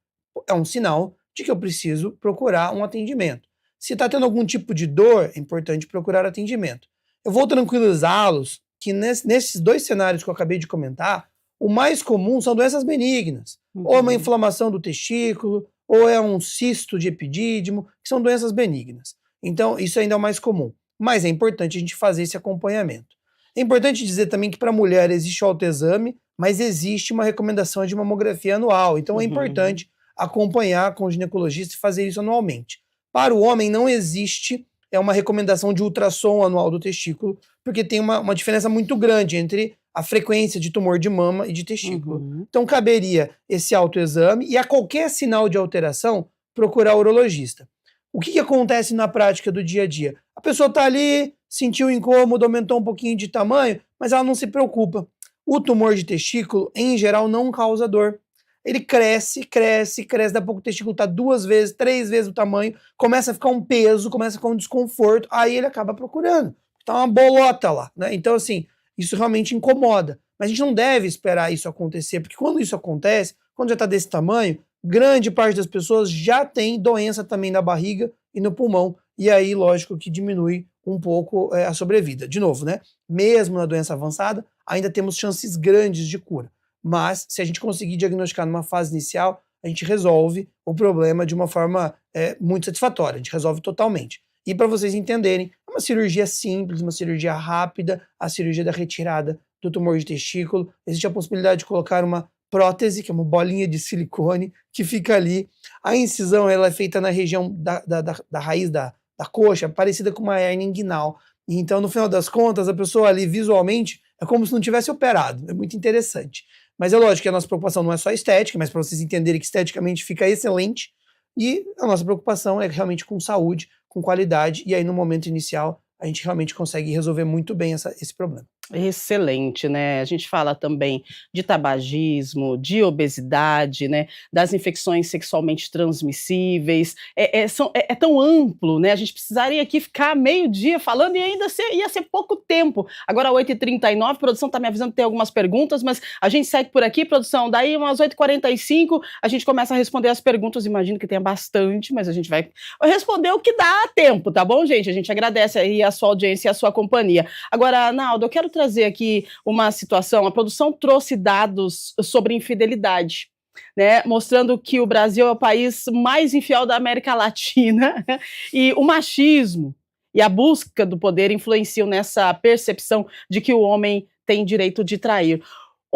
é um sinal de que eu preciso procurar um atendimento. Se está tendo algum tipo de dor, é importante procurar atendimento. Eu vou tranquilizá-los que nesses dois cenários que eu acabei de comentar, o mais comum são doenças benignas. Ou é uma inflamação do testículo, ou é um cisto de epidídimo, que são doenças benignas. Então, isso ainda é o mais comum. Mas é importante a gente fazer esse acompanhamento. É importante dizer também que para a mulher existe o autoexame, mas existe uma recomendação de mamografia anual. Então, é importante acompanhar com o ginecologista e fazer isso anualmente. Para o homem não existe uma recomendação de ultrassom anual do testículo, porque tem uma diferença muito grande entre a frequência de tumor de mama e de testículo. Então caberia esse autoexame e a qualquer sinal de alteração procurar o urologista. O que acontece na prática do dia a dia? A pessoa está ali, sentiu incômodo, aumentou um pouquinho de tamanho, mas ela não se preocupa. O tumor de testículo, em geral, não causa dor. Ele cresce, daqui a pouco o testículo está 2 vezes, 3 vezes o tamanho, começa a ficar um peso, começa a ficar um desconforto, aí ele acaba procurando. Tá uma bolota lá, né? Então, assim, isso realmente incomoda. Mas a gente não deve esperar isso acontecer, porque quando isso acontece, quando já está desse tamanho, grande parte das pessoas já tem doença também na barriga e no pulmão, e aí, lógico, que diminui um pouco a sobrevida. De novo, né? Mesmo na doença avançada, ainda temos chances grandes de cura. Mas, se a gente conseguir diagnosticar numa fase inicial, a gente resolve o problema de uma forma muito satisfatória, a gente resolve totalmente. E para vocês entenderem, é uma cirurgia simples, uma cirurgia rápida, a cirurgia da retirada do tumor de testículo. Existe a possibilidade de colocar uma prótese, que é uma bolinha de silicone, que fica ali. A incisão ela é feita na região da raiz da coxa, parecida com uma hérnia inguinal. Então, no final das contas, a pessoa ali visualmente é como se não tivesse operado. É muito interessante. Mas é lógico que a nossa preocupação não é só estética, mas para vocês entenderem que esteticamente fica excelente. E a nossa preocupação é realmente com saúde, com qualidade. E aí, no momento inicial, a gente realmente consegue resolver muito bem esse problema. Excelente, né? A gente fala também de tabagismo, de obesidade, né? Das infecções sexualmente transmissíveis. É tão amplo, né? A gente precisaria aqui ficar meio dia falando e ainda ia ser pouco tempo. Agora, 8h39, a produção está me avisando que tem algumas perguntas, mas a gente segue por aqui, produção. Daí, umas 8h45, a gente começa a responder as perguntas. Imagino que tenha bastante, mas a gente vai responder o que dá a tempo, tá bom, gente? A gente agradece aí a sua audiência e a sua companhia. Agora, Naldo, eu quero trazer aqui uma situação. A produção trouxe dados sobre infidelidade, né, mostrando que o Brasil é o país mais infiel da América Latina e o machismo e a busca do poder influenciam nessa percepção de que o homem tem direito de trair.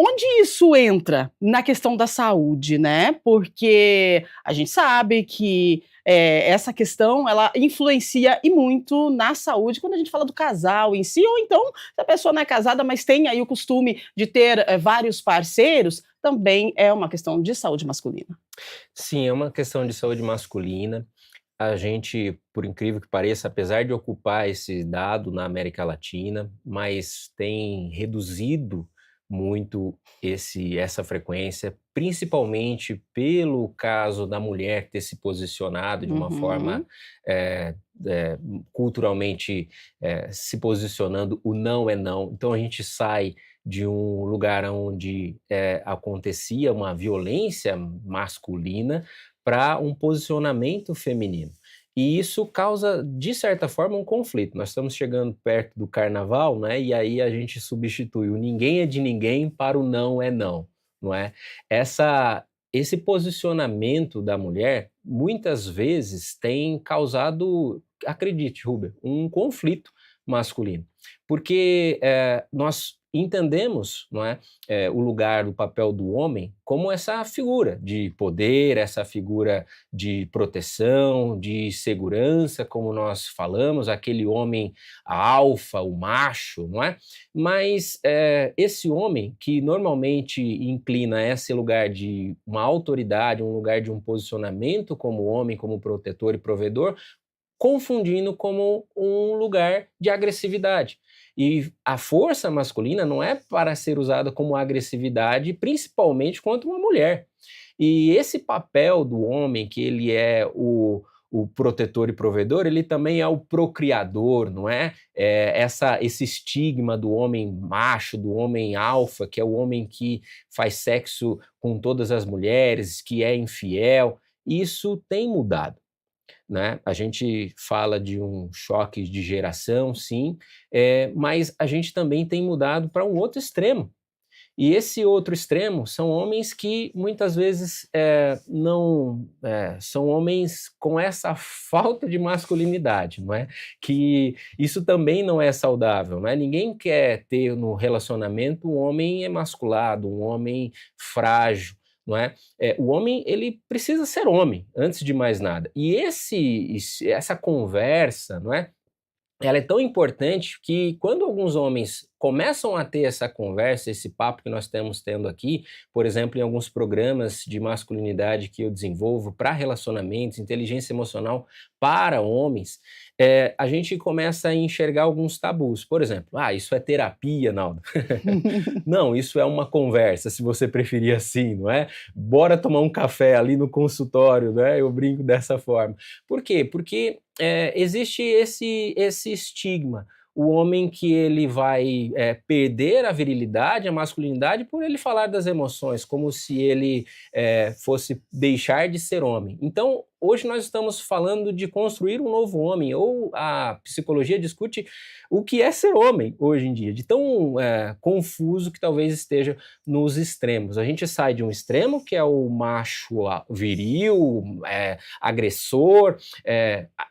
Onde isso entra na questão da saúde, né? Porque a gente sabe que essa questão ela influencia e muito na saúde quando a gente fala do casal em si, ou então se a pessoa não é casada, mas tem aí o costume de ter vários parceiros, também é uma questão de saúde masculina. Sim, é uma questão de saúde masculina. A gente, por incrível que pareça, apesar de ocupar esse dado na América Latina, mas tem reduzido muito essa frequência, principalmente pelo caso da mulher ter se posicionado de uma forma culturalmente se posicionando, o não é não. Então a gente sai de um lugar onde acontecia uma violência masculina para um posicionamento feminino. E isso causa, de certa forma, um conflito. Nós estamos chegando perto do carnaval, né? E aí a gente substitui o ninguém é de ninguém para o não é não, não é? Esse posicionamento da mulher, muitas vezes, tem causado, acredite, Rúbia, um conflito masculino. Porque nós entendemos, não é, o lugar, o papel do homem como essa figura de poder, essa figura de proteção, de segurança, como nós falamos, aquele homem alfa, o macho, não é? Mas esse homem que normalmente inclina a esse lugar de uma autoridade, um lugar de um posicionamento como homem, como protetor e provedor, confundindo como um lugar de agressividade. E a força masculina não é para ser usada como agressividade, principalmente contra uma mulher. E esse papel do homem, que ele é o protetor e provedor, ele também é o procriador, não é? Esse estigma do homem macho, do homem alfa, que é o homem que faz sexo com todas as mulheres, que é infiel, isso tem mudado. Né? A gente fala de um choque de geração, sim, mas a gente também tem mudado para um outro extremo. E esse outro extremo são homens que muitas vezes são homens com essa falta de masculinidade, não é? Que isso também não é saudável, não é? Ninguém quer ter no relacionamento um homem emasculado, um homem frágil. Não é? O homem, ele precisa ser homem, antes de mais nada. E essa conversa, não é? Ela é tão importante que quando alguns homens começam a ter essa conversa, esse papo que nós estamos tendo aqui, por exemplo, em alguns programas de masculinidade que eu desenvolvo para relacionamentos, inteligência emocional para homens, a gente começa a enxergar alguns tabus. Por exemplo, isso é terapia, Naldo. Não, isso é uma conversa, se você preferir assim, não é? Bora tomar um café ali no consultório, né? Eu brinco dessa forma. Por quê? Porque existe esse estigma. O homem que ele vai perder a virilidade, a masculinidade, por ele falar das emoções, como se ele fosse deixar de ser homem. Então, hoje nós estamos falando de construir um novo homem, ou a psicologia discute o que é ser homem hoje em dia, de tão confuso que talvez esteja nos extremos. A gente sai de um extremo, que é o macho viril, agressor,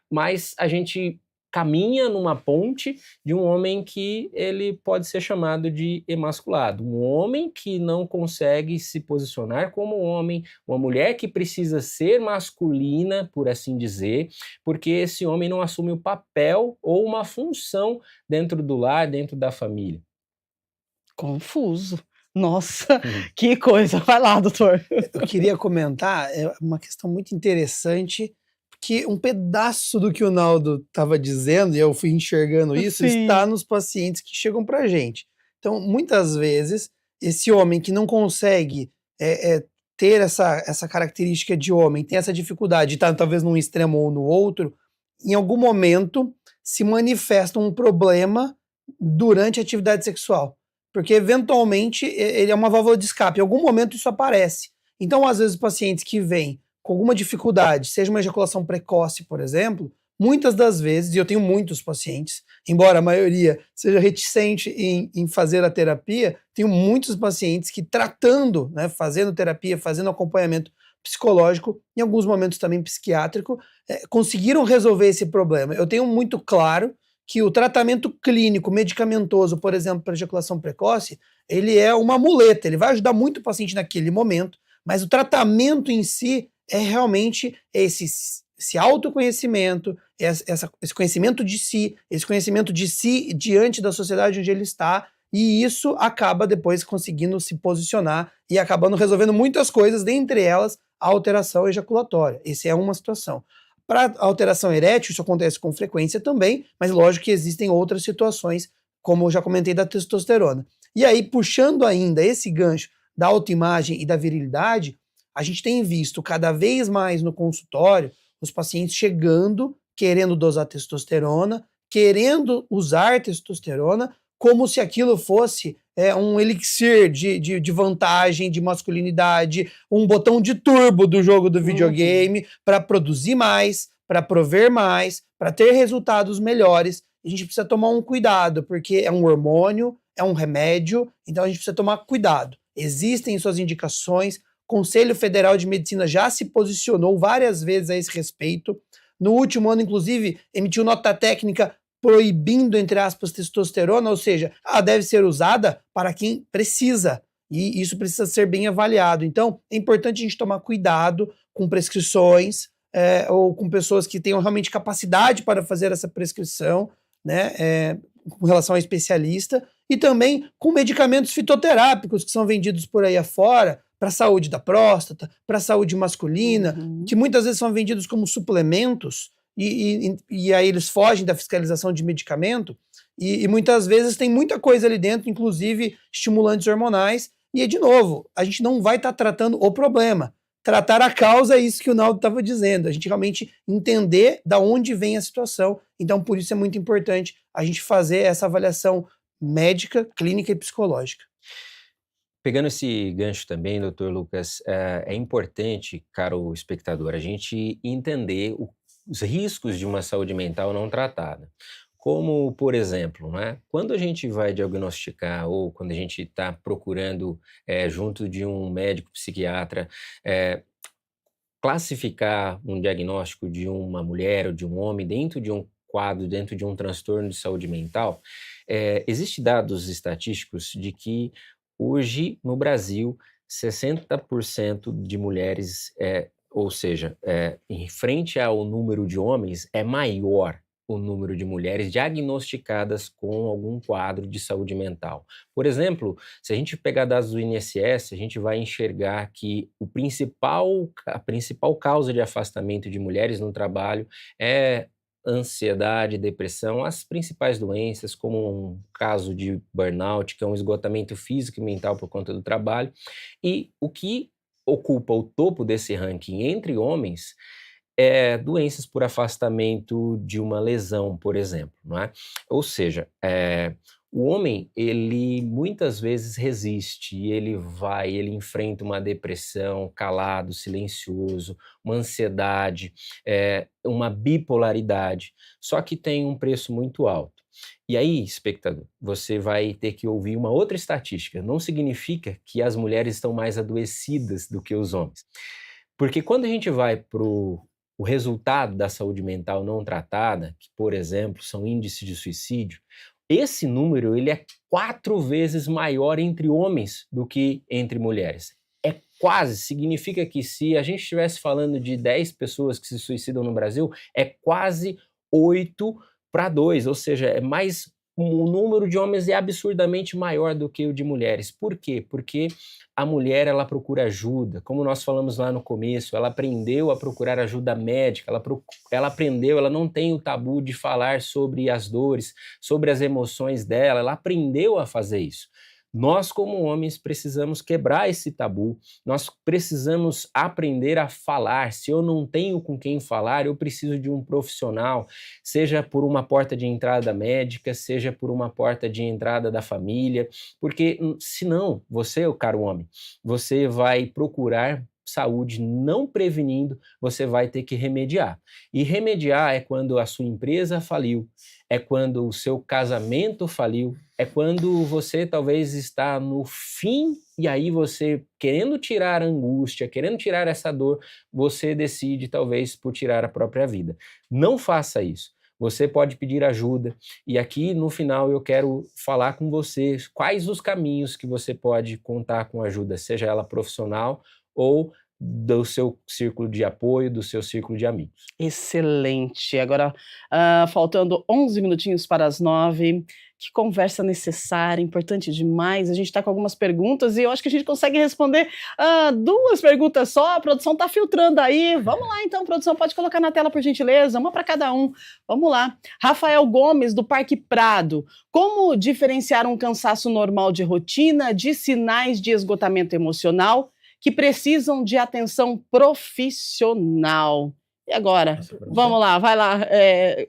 mas a gente caminha numa ponte de um homem que ele pode ser chamado de emasculado, um homem que não consegue se posicionar como homem, uma mulher que precisa ser masculina, por assim dizer, porque esse homem não assume o papel ou uma função dentro do lar, dentro da família. Confuso. Nossa, que coisa. Vai lá, doutor. Eu queria comentar uma questão muito interessante, que um pedaço do que o Naldo estava dizendo, e eu fui enxergando isso, Sim. está nos pacientes que chegam para a gente. Então, muitas vezes, esse homem que não consegue ter essa característica de homem, tem essa dificuldade de estar talvez num extremo ou no outro, em algum momento se manifesta um problema durante a atividade sexual. Porque, eventualmente, ele é uma válvula de escape. Em algum momento isso aparece. Então, às vezes, pacientes que vêm com alguma dificuldade, seja uma ejaculação precoce, por exemplo, muitas das vezes, e eu tenho muitos pacientes, embora a maioria seja reticente em fazer a terapia, tenho muitos pacientes que tratando, né, fazendo terapia, fazendo acompanhamento psicológico, em alguns momentos também psiquiátrico, conseguiram resolver esse problema. Eu tenho muito claro que o tratamento clínico, medicamentoso, por exemplo, para ejaculação precoce, ele é uma muleta, ele vai ajudar muito o paciente naquele momento, mas o tratamento em si é realmente esse autoconhecimento, esse conhecimento de si, esse conhecimento de si diante da sociedade onde ele está, e isso acaba depois conseguindo se posicionar e acabando resolvendo muitas coisas, dentre elas a alteração ejaculatória. Essa é uma situação. Para alteração erétil, isso acontece com frequência também, mas lógico que existem outras situações, como eu já comentei, da testosterona. E aí, puxando ainda esse gancho da autoimagem e da virilidade, a gente tem visto cada vez mais no consultório os pacientes chegando, querendo dosar testosterona, querendo usar testosterona, como se aquilo fosse um elixir de vantagem, de masculinidade, um botão de turbo do jogo do videogame para produzir mais, para prover mais, para ter resultados melhores, a gente precisa tomar um cuidado, porque é um hormônio, é um remédio, então a gente precisa tomar cuidado. Existem suas indicações, o Conselho Federal de Medicina já se posicionou várias vezes a esse respeito. No último ano, inclusive, emitiu nota técnica proibindo, entre aspas, testosterona, ou seja, ela deve ser usada para quem precisa, e isso precisa ser bem avaliado. Então, é importante a gente tomar cuidado com prescrições, ou com pessoas que tenham realmente capacidade para fazer essa prescrição, né, com relação a especialista, e também com medicamentos fitoterápicos que são vendidos por aí afora, para a saúde da próstata, para a saúde masculina, que muitas vezes são vendidos como suplementos, e aí eles fogem da fiscalização de medicamento, e muitas vezes tem muita coisa ali dentro, inclusive estimulantes hormonais, e de novo, a gente não vai estar tratando o problema. Tratar a causa é isso que o Naldo estava dizendo, a gente realmente entender da onde vem a situação. Então, por isso é muito importante a gente fazer essa avaliação médica, clínica e psicológica. Pegando esse gancho também, doutor Lucas, é importante, caro espectador, a gente entender os riscos de uma saúde mental não tratada. Como, por exemplo, né, quando a gente vai diagnosticar ou quando a gente está procurando, junto de um médico psiquiatra, classificar um diagnóstico de uma mulher ou de um homem dentro de um quadro, dentro de um transtorno de saúde mental, existem dados estatísticos de que hoje no Brasil 60% de mulheres, ou seja, em frente ao número de homens, é maior o número de mulheres diagnosticadas com algum quadro de saúde mental. Por exemplo, se a gente pegar dados do INSS, a gente vai enxergar que a principal causa de afastamento de mulheres no trabalho é ansiedade, depressão, as principais doenças, como um caso de burnout, que é um esgotamento físico e mental por conta do trabalho. E o que ocupa o topo desse ranking entre homens doenças por afastamento de uma lesão, por exemplo, não é? Ou seja, o homem, ele muitas vezes resiste, ele enfrenta uma depressão, calado, silencioso, uma ansiedade, uma bipolaridade, só que tem um preço muito alto. E aí, espectador, você vai ter que ouvir uma outra estatística. Não significa que as mulheres estão mais adoecidas do que os homens. Porque quando a gente vai para o resultado da saúde mental não tratada, que, por exemplo, são índices de suicídio, esse número ele é 4 vezes maior entre homens do que entre mulheres. Significa que se a gente estivesse falando de 10 pessoas que se suicidam no Brasil, é quase 8-2, ou seja, o número de homens é absurdamente maior do que o de mulheres. Por quê? Porque a mulher, ela procura ajuda, como nós falamos lá no começo, ela aprendeu a procurar ajuda médica, ela não tem o tabu de falar sobre as dores, sobre as emoções dela, ela aprendeu a fazer isso. Nós, como homens, precisamos quebrar esse tabu, nós precisamos aprender a falar. Se eu não tenho com quem falar, eu preciso de um profissional, seja por uma porta de entrada médica, seja por uma porta de entrada da família, porque senão, você, caro homem, você vai procurar saúde não prevenindo, você vai ter que remediar. E remediar é quando a sua empresa faliu, é quando o seu casamento faliu, é quando você talvez está no fim e aí você, querendo tirar a angústia, querendo tirar essa dor, você decide talvez por tirar a própria vida. Não faça isso. Você pode pedir ajuda e aqui no final eu quero falar com você quais os caminhos que você pode contar com ajuda, seja ela profissional ou do seu círculo de apoio, do seu círculo de amigos. Excelente. Agora, faltando 11 minutinhos para as 9, que conversa necessária, importante demais. A gente está com algumas perguntas e eu acho que a gente consegue responder 2 perguntas só. A produção está filtrando aí. Vamos lá então, produção, pode colocar na tela por gentileza, uma para cada um. Vamos lá. Rafael Gomes, do Parque Prado. Como diferenciar um cansaço normal de rotina de sinais de esgotamento emocional que precisam de atenção profissional? E agora? Vamos lá, vai lá.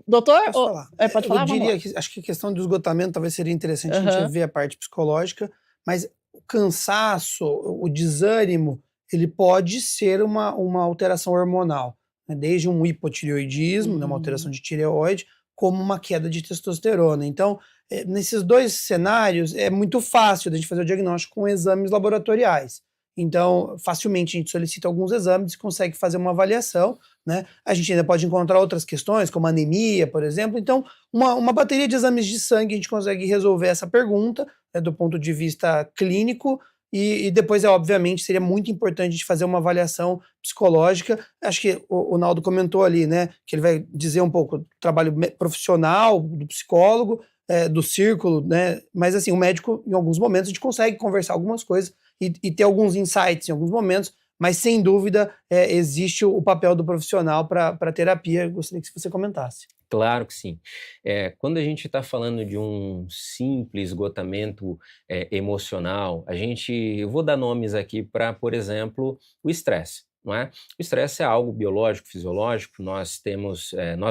Doutor? Posso falar? Pode falar? Eu diria que acho que a questão do esgotamento talvez seria interessante a gente ver a parte psicológica, mas o cansaço, o desânimo, ele pode ser uma alteração hormonal. né, desde um hipotireoidismo, né, uma alteração de tireoide, como uma queda de testosterona. Então, nesses dois cenários, é muito fácil a gente fazer o diagnóstico com exames laboratoriais. Então, facilmente a gente solicita alguns exames e consegue fazer uma avaliação, né? A gente ainda pode encontrar outras questões, como anemia, por exemplo. Então, uma bateria de exames de sangue a gente consegue resolver essa pergunta, né, do ponto de vista clínico, e depois, obviamente, seria muito importante a gente fazer uma avaliação psicológica. Acho que o Naldo comentou ali, né, que ele vai dizer um pouco do trabalho profissional, do psicólogo, do círculo, né? Mas assim, o médico, em alguns momentos, a gente consegue conversar algumas coisas e ter alguns insights em alguns momentos, mas sem dúvida existe o papel do profissional para a terapia. Eu gostaria que você comentasse. Claro que sim. Quando a gente está falando de um simples esgotamento emocional, eu vou dar nomes aqui para, por exemplo, o estresse. Não é? O estresse é algo biológico, fisiológico, nós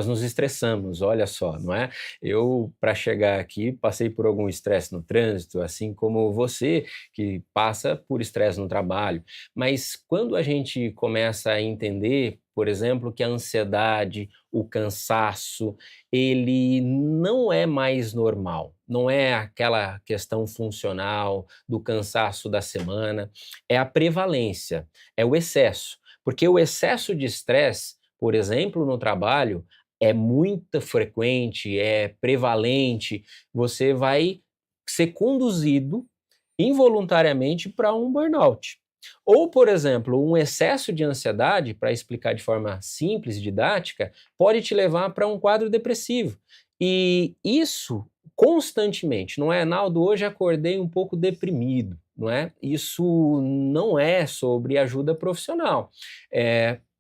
nos estressamos, olha só, não é? Eu, para chegar aqui, passei por algum estresse no trânsito, assim como você, que passa por estresse no trabalho, mas quando a gente começa a entender, por exemplo, que a ansiedade, o cansaço, ele não é mais normal, não é aquela questão funcional do cansaço da semana, é a prevalência, é o excesso. Porque o excesso de estresse, por exemplo, no trabalho, é muito frequente, é prevalente, você vai ser conduzido involuntariamente para um burnout. Ou, por exemplo, um excesso de ansiedade, para explicar de forma simples e didática, pode te levar para um quadro depressivo. E isso constantemente, não é, Naldo, hoje acordei um pouco deprimido, não é? Isso não é sobre ajuda profissional,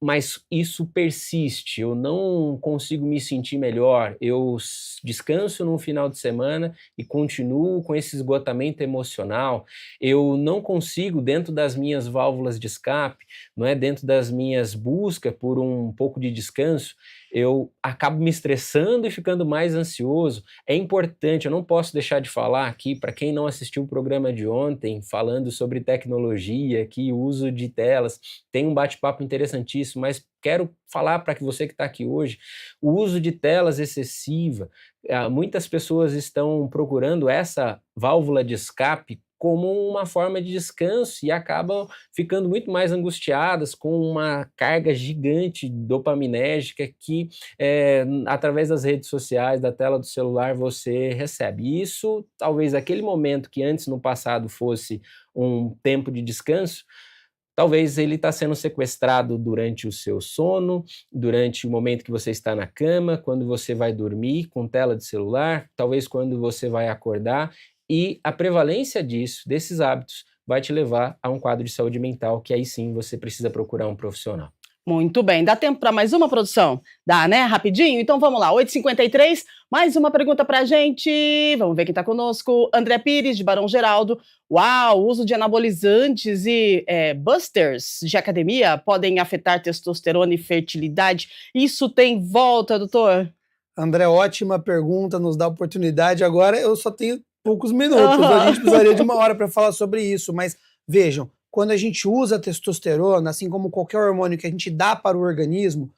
mas isso persiste, eu não consigo me sentir melhor, eu descanso no final de semana e continuo com esse esgotamento emocional, eu não consigo, dentro das minhas válvulas de escape, não é, dentro das minhas buscas por um pouco de descanso, eu acabo me estressando e ficando mais ansioso. É importante, eu não posso deixar de falar aqui, para quem não assistiu o programa de ontem, falando sobre tecnologia, aqui, o uso de telas, tem um bate-papo interessantíssimo, mas quero falar para que você que está aqui hoje, o uso de telas excessiva, muitas pessoas estão procurando essa válvula de escape como uma forma de descanso e acabam ficando muito mais angustiadas com uma carga gigante dopaminérgica que, através das redes sociais, da tela do celular, você recebe. E isso, talvez aquele momento que antes no passado fosse um tempo de descanso, talvez ele está sendo sequestrado durante o seu sono, durante o momento que você está na cama, quando você vai dormir com tela de celular, talvez quando você vai acordar, e a prevalência desses hábitos, vai te levar a um quadro de saúde mental, que aí sim você precisa procurar um profissional. Muito bem, dá tempo para mais uma, produção? Dá, né? Rapidinho? Então vamos lá, 8h53, mais uma pergunta para a gente. Vamos ver quem está conosco. André Pires, de Barão Geraldo. Uau, o uso de anabolizantes e boosters de academia podem afetar testosterona e fertilidade. Isso tem volta, doutor? André, ótima pergunta, nos dá oportunidade. Agora eu só tenho poucos minutos, a gente precisaria de 1 hora para falar sobre isso, mas vejam, quando a gente usa a testosterona, assim como qualquer hormônio que a gente dá para o organismo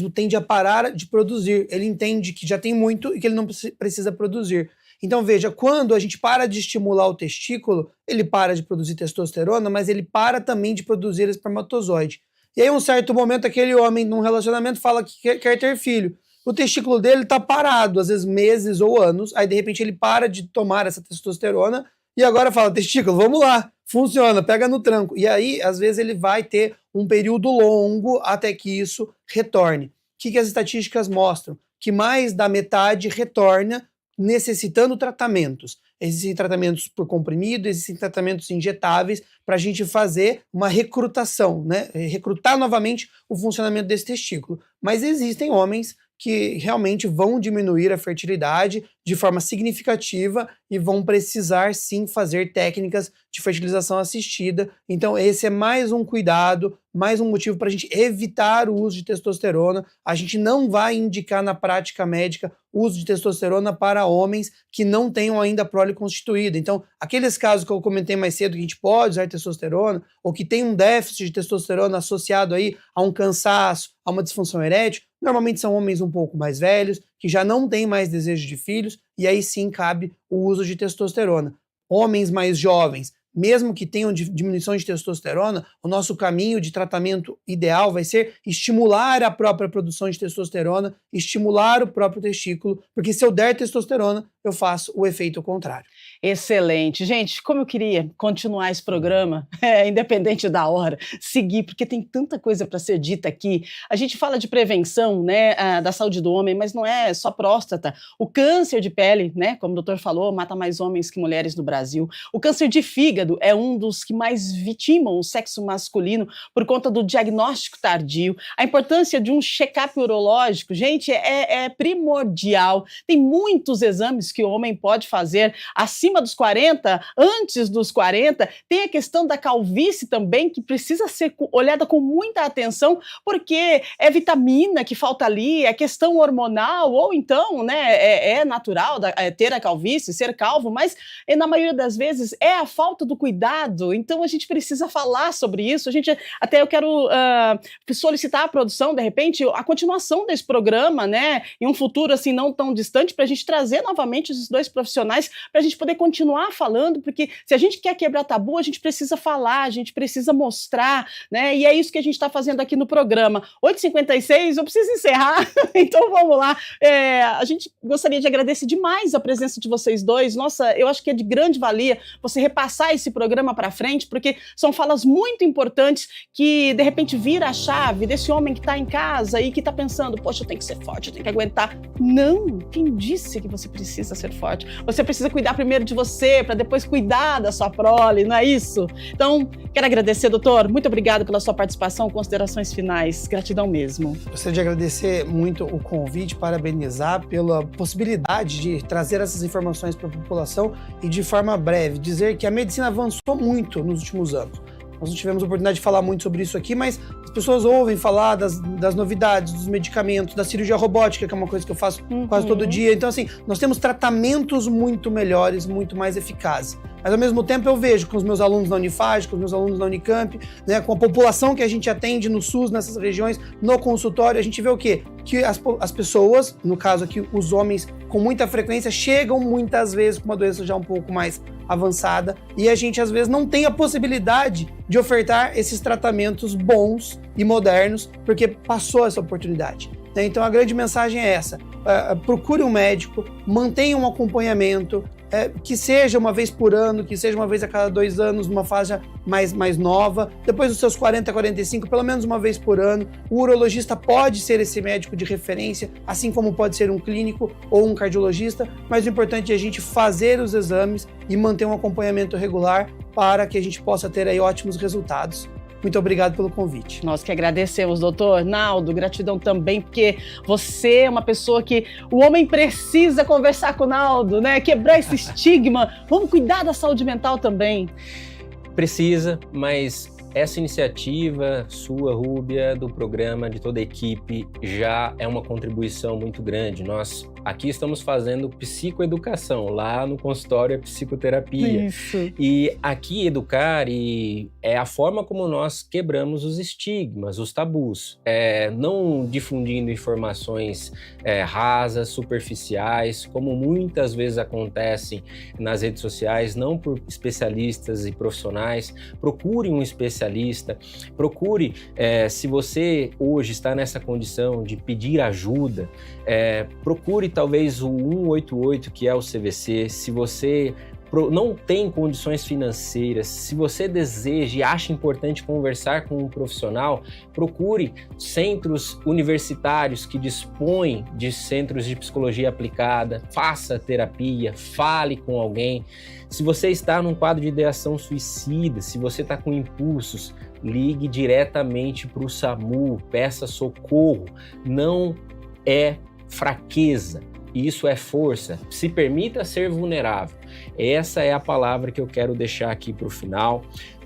tende a parar de produzir, ele entende que já tem muito e que ele não precisa produzir. Então veja, quando a gente para de estimular o testículo, ele para de produzir testosterona, mas ele para também de produzir espermatozoide. E aí, em um certo momento, aquele homem num relacionamento fala que quer ter filho. O testículo dele está parado, às vezes meses ou anos, aí de repente ele para de tomar essa testosterona e agora fala, testículo, vamos lá, funciona, pega no tranco. E aí, às vezes, ele vai ter um período longo até que isso retorne. O que as estatísticas mostram? Que mais da metade retorna necessitando tratamentos. Existem tratamentos por comprimido, existem tratamentos injetáveis para a gente fazer uma recrutação, né? Recrutar novamente o funcionamento desse testículo. Mas existem homens que realmente vão diminuir a fertilidade de forma significativa e vão precisar sim fazer técnicas de fertilização assistida. Então esse é mais um cuidado, mais um motivo para a gente evitar o uso de testosterona. A gente não vai indicar na prática médica o uso de testosterona para homens que não tenham ainda a prole constituída. Então, aqueles casos que eu comentei mais cedo que a gente pode usar testosterona ou que tem um déficit de testosterona associado aí a um cansaço, a uma disfunção erétil, normalmente são homens um pouco mais velhos, que já não têm mais desejo de filhos, e aí sim cabe o uso de testosterona. Homens mais jovens, mesmo que tenham diminuição de testosterona, o nosso caminho de tratamento ideal vai ser estimular a própria produção de testosterona, estimular o próprio testículo, porque se eu der testosterona, eu faço o efeito contrário. Excelente. Gente, como eu queria continuar esse programa, independente da hora, seguir, porque tem tanta coisa para ser dita aqui. A gente fala de prevenção, né, da saúde do homem, mas não é só próstata. O câncer de pele, né, como o doutor falou, mata mais homens que mulheres no Brasil. O câncer de fígado é um dos que mais vitimam o sexo masculino por conta do diagnóstico tardio. A importância de um check-up urológico, gente, é primordial. Tem muitos exames que o homem pode fazer acima dos 40, antes dos 40. Tem a questão da calvície também, que precisa ser olhada com muita atenção, porque é vitamina que falta ali, é questão hormonal, ou então, né, é natural ter a calvície, ser calvo, mas na maioria das vezes é a falta do cuidado. Então a gente precisa falar sobre isso. Eu quero solicitar à produção, de repente, a continuação desse programa, né, em um futuro assim não tão distante, para a gente trazer novamente esses dois profissionais, para a gente poder continuar falando, porque se a gente quer quebrar tabu, a gente precisa falar, a gente precisa mostrar, né? E é isso que a gente está fazendo aqui no programa. 8h56, eu preciso encerrar, então vamos lá. A gente gostaria de agradecer demais a presença de vocês dois. Nossa, eu acho que é de grande valia você repassar esse programa para frente, porque são falas muito importantes que, de repente, vira a chave desse homem que está em casa e que está pensando, poxa, eu tenho que ser forte, eu tenho que aguentar. Não, quem disse que você precisa ser forte? Você precisa cuidar primeiro de você, para depois cuidar da sua prole, não é isso? Então, quero agradecer, doutor. Muito obrigado pela sua participação. Considerações finais. Gratidão mesmo. Gostaria de agradecer muito o convite, parabenizar pela possibilidade de trazer essas informações para a população e, de forma breve, dizer que a medicina avançou muito nos últimos anos. Nós não tivemos a oportunidade de falar muito sobre isso aqui, mas as pessoas ouvem falar das novidades, dos medicamentos, da cirurgia robótica, que é uma coisa que eu faço quase todo dia. Então, assim, nós temos tratamentos muito melhores, muito mais eficazes. Mas, ao mesmo tempo, eu vejo com os meus alunos na Unifage, com os meus alunos na Unicamp, né, com a população que a gente atende no SUS, nessas regiões, no consultório, a gente vê o quê? Que as pessoas, no caso aqui, os homens, com muita frequência, chegam muitas vezes com uma doença já um pouco mais avançada e a gente, às vezes, não tem a possibilidade de ofertar esses tratamentos bons e modernos, porque passou essa oportunidade. Então, a grande mensagem é essa. Procure um médico, mantenha um acompanhamento, que seja uma vez por ano, que seja uma vez a cada 2 anos, numa fase mais nova, depois dos seus 40, 45, pelo menos uma vez por ano. O urologista pode ser esse médico de referência, assim como pode ser um clínico ou um cardiologista, mas o importante é a gente fazer os exames e manter um acompanhamento regular para que a gente possa ter aí ótimos resultados. Muito obrigado pelo convite. Nós que agradecemos, doutor. Naldo, gratidão também, porque você é uma pessoa que o homem precisa conversar com o Naldo, né? Quebrar esse estigma. Vamos cuidar da saúde mental também. Precisa, mas essa iniciativa sua, Rúbia, do programa, de toda a equipe, já é uma contribuição muito grande. Nós aqui estamos fazendo psicoeducação, lá no consultório é psicoterapia. Isso. E aqui educar é a forma como nós quebramos os estigmas, os tabus. Não difundindo informações rasas, superficiais, como muitas vezes acontecem nas redes sociais, não por especialistas e profissionais. Procure um especialista, procure, se você hoje está nessa condição de pedir ajuda, procure talvez o 188, que é o CVC. Se você não tem condições financeiras, se você deseja e acha importante conversar com um profissional, procure centros universitários que dispõem de centros de psicologia aplicada, faça terapia, fale com alguém. Se você está num quadro de ideação suicida, se você está com impulsos, ligue diretamente para o SAMU, peça socorro. Não é fraqueza. Isso é força. Se permita ser vulnerável. Essa é a palavra que eu quero deixar aqui para o final.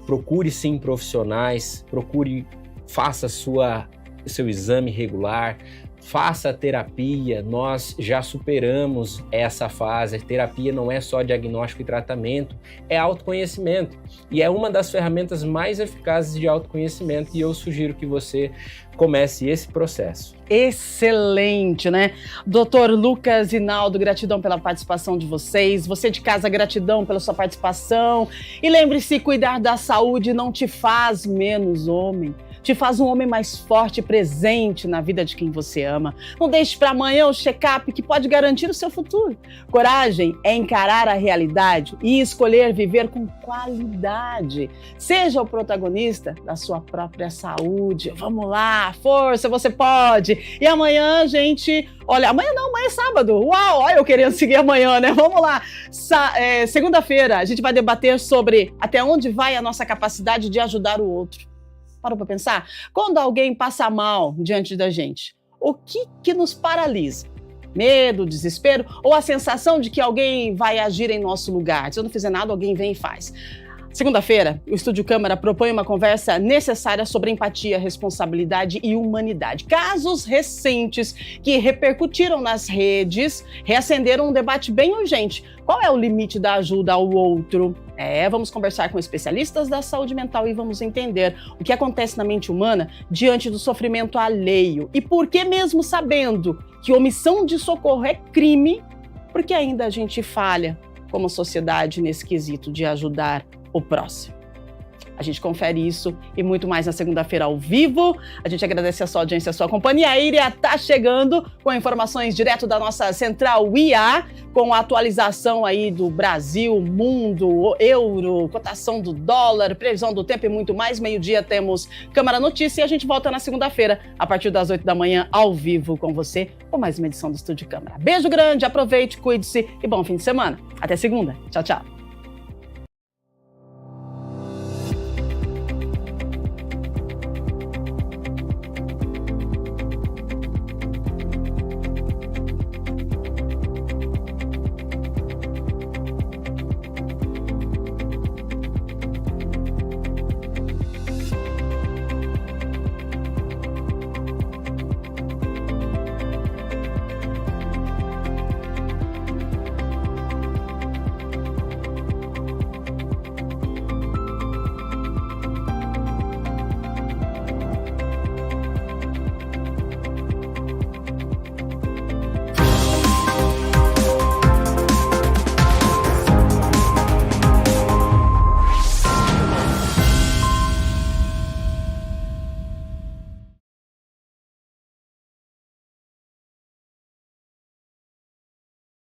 Procure sim profissionais, faça seu exame regular, faça terapia. Nós já superamos essa fase. A terapia não é só diagnóstico e tratamento, é autoconhecimento. E é uma das ferramentas mais eficazes de autoconhecimento e eu sugiro que você comece esse processo. Excelente, né? Dr. Lucas e Naldo, gratidão pela participação de vocês. Você de casa, gratidão pela sua participação. E lembre-se, cuidar da saúde não te faz menos homem. Te faz um homem mais forte e presente na vida de quem você ama. Não deixe para amanhã o check-up que pode garantir o seu futuro. Coragem é encarar a realidade e escolher viver com qualidade. Seja o protagonista da sua própria saúde. Vamos lá, força, você pode. E amanhã, gente... Olha, amanhã é sábado. Uau, olha eu querendo seguir amanhã, né? Vamos lá. Segunda-feira, a gente vai debater sobre até onde vai a nossa capacidade de ajudar o outro. Parou para pensar? Quando alguém passa mal diante da gente, o que nos paralisa? Medo, desespero ou a sensação de que alguém vai agir em nosso lugar? Se eu não fizer nada, alguém vem e faz. Segunda-feira, o Estúdio Câmara propõe uma conversa necessária sobre empatia, responsabilidade e humanidade. Casos recentes que repercutiram nas redes reacenderam um debate bem urgente. Qual é o limite da ajuda ao outro? Vamos conversar com especialistas da saúde mental e vamos entender o que acontece na mente humana diante do sofrimento alheio. E por que, mesmo sabendo que omissão de socorro é crime, porque ainda a gente falha como sociedade nesse quesito de ajudar o próximo. A gente confere isso e muito mais na segunda-feira ao vivo. A gente agradece a sua audiência, a sua companhia. A Iria está chegando com informações direto da nossa central IA, com a atualização aí do Brasil, mundo, euro, cotação do dólar, previsão do tempo e muito mais. Meio-dia temos Câmara Notícia e a gente volta na segunda-feira, a partir das 8 da manhã, ao vivo com você, com mais uma edição do Estúdio Câmara. Beijo grande, aproveite, cuide-se e bom fim de semana. Até segunda. Tchau, tchau.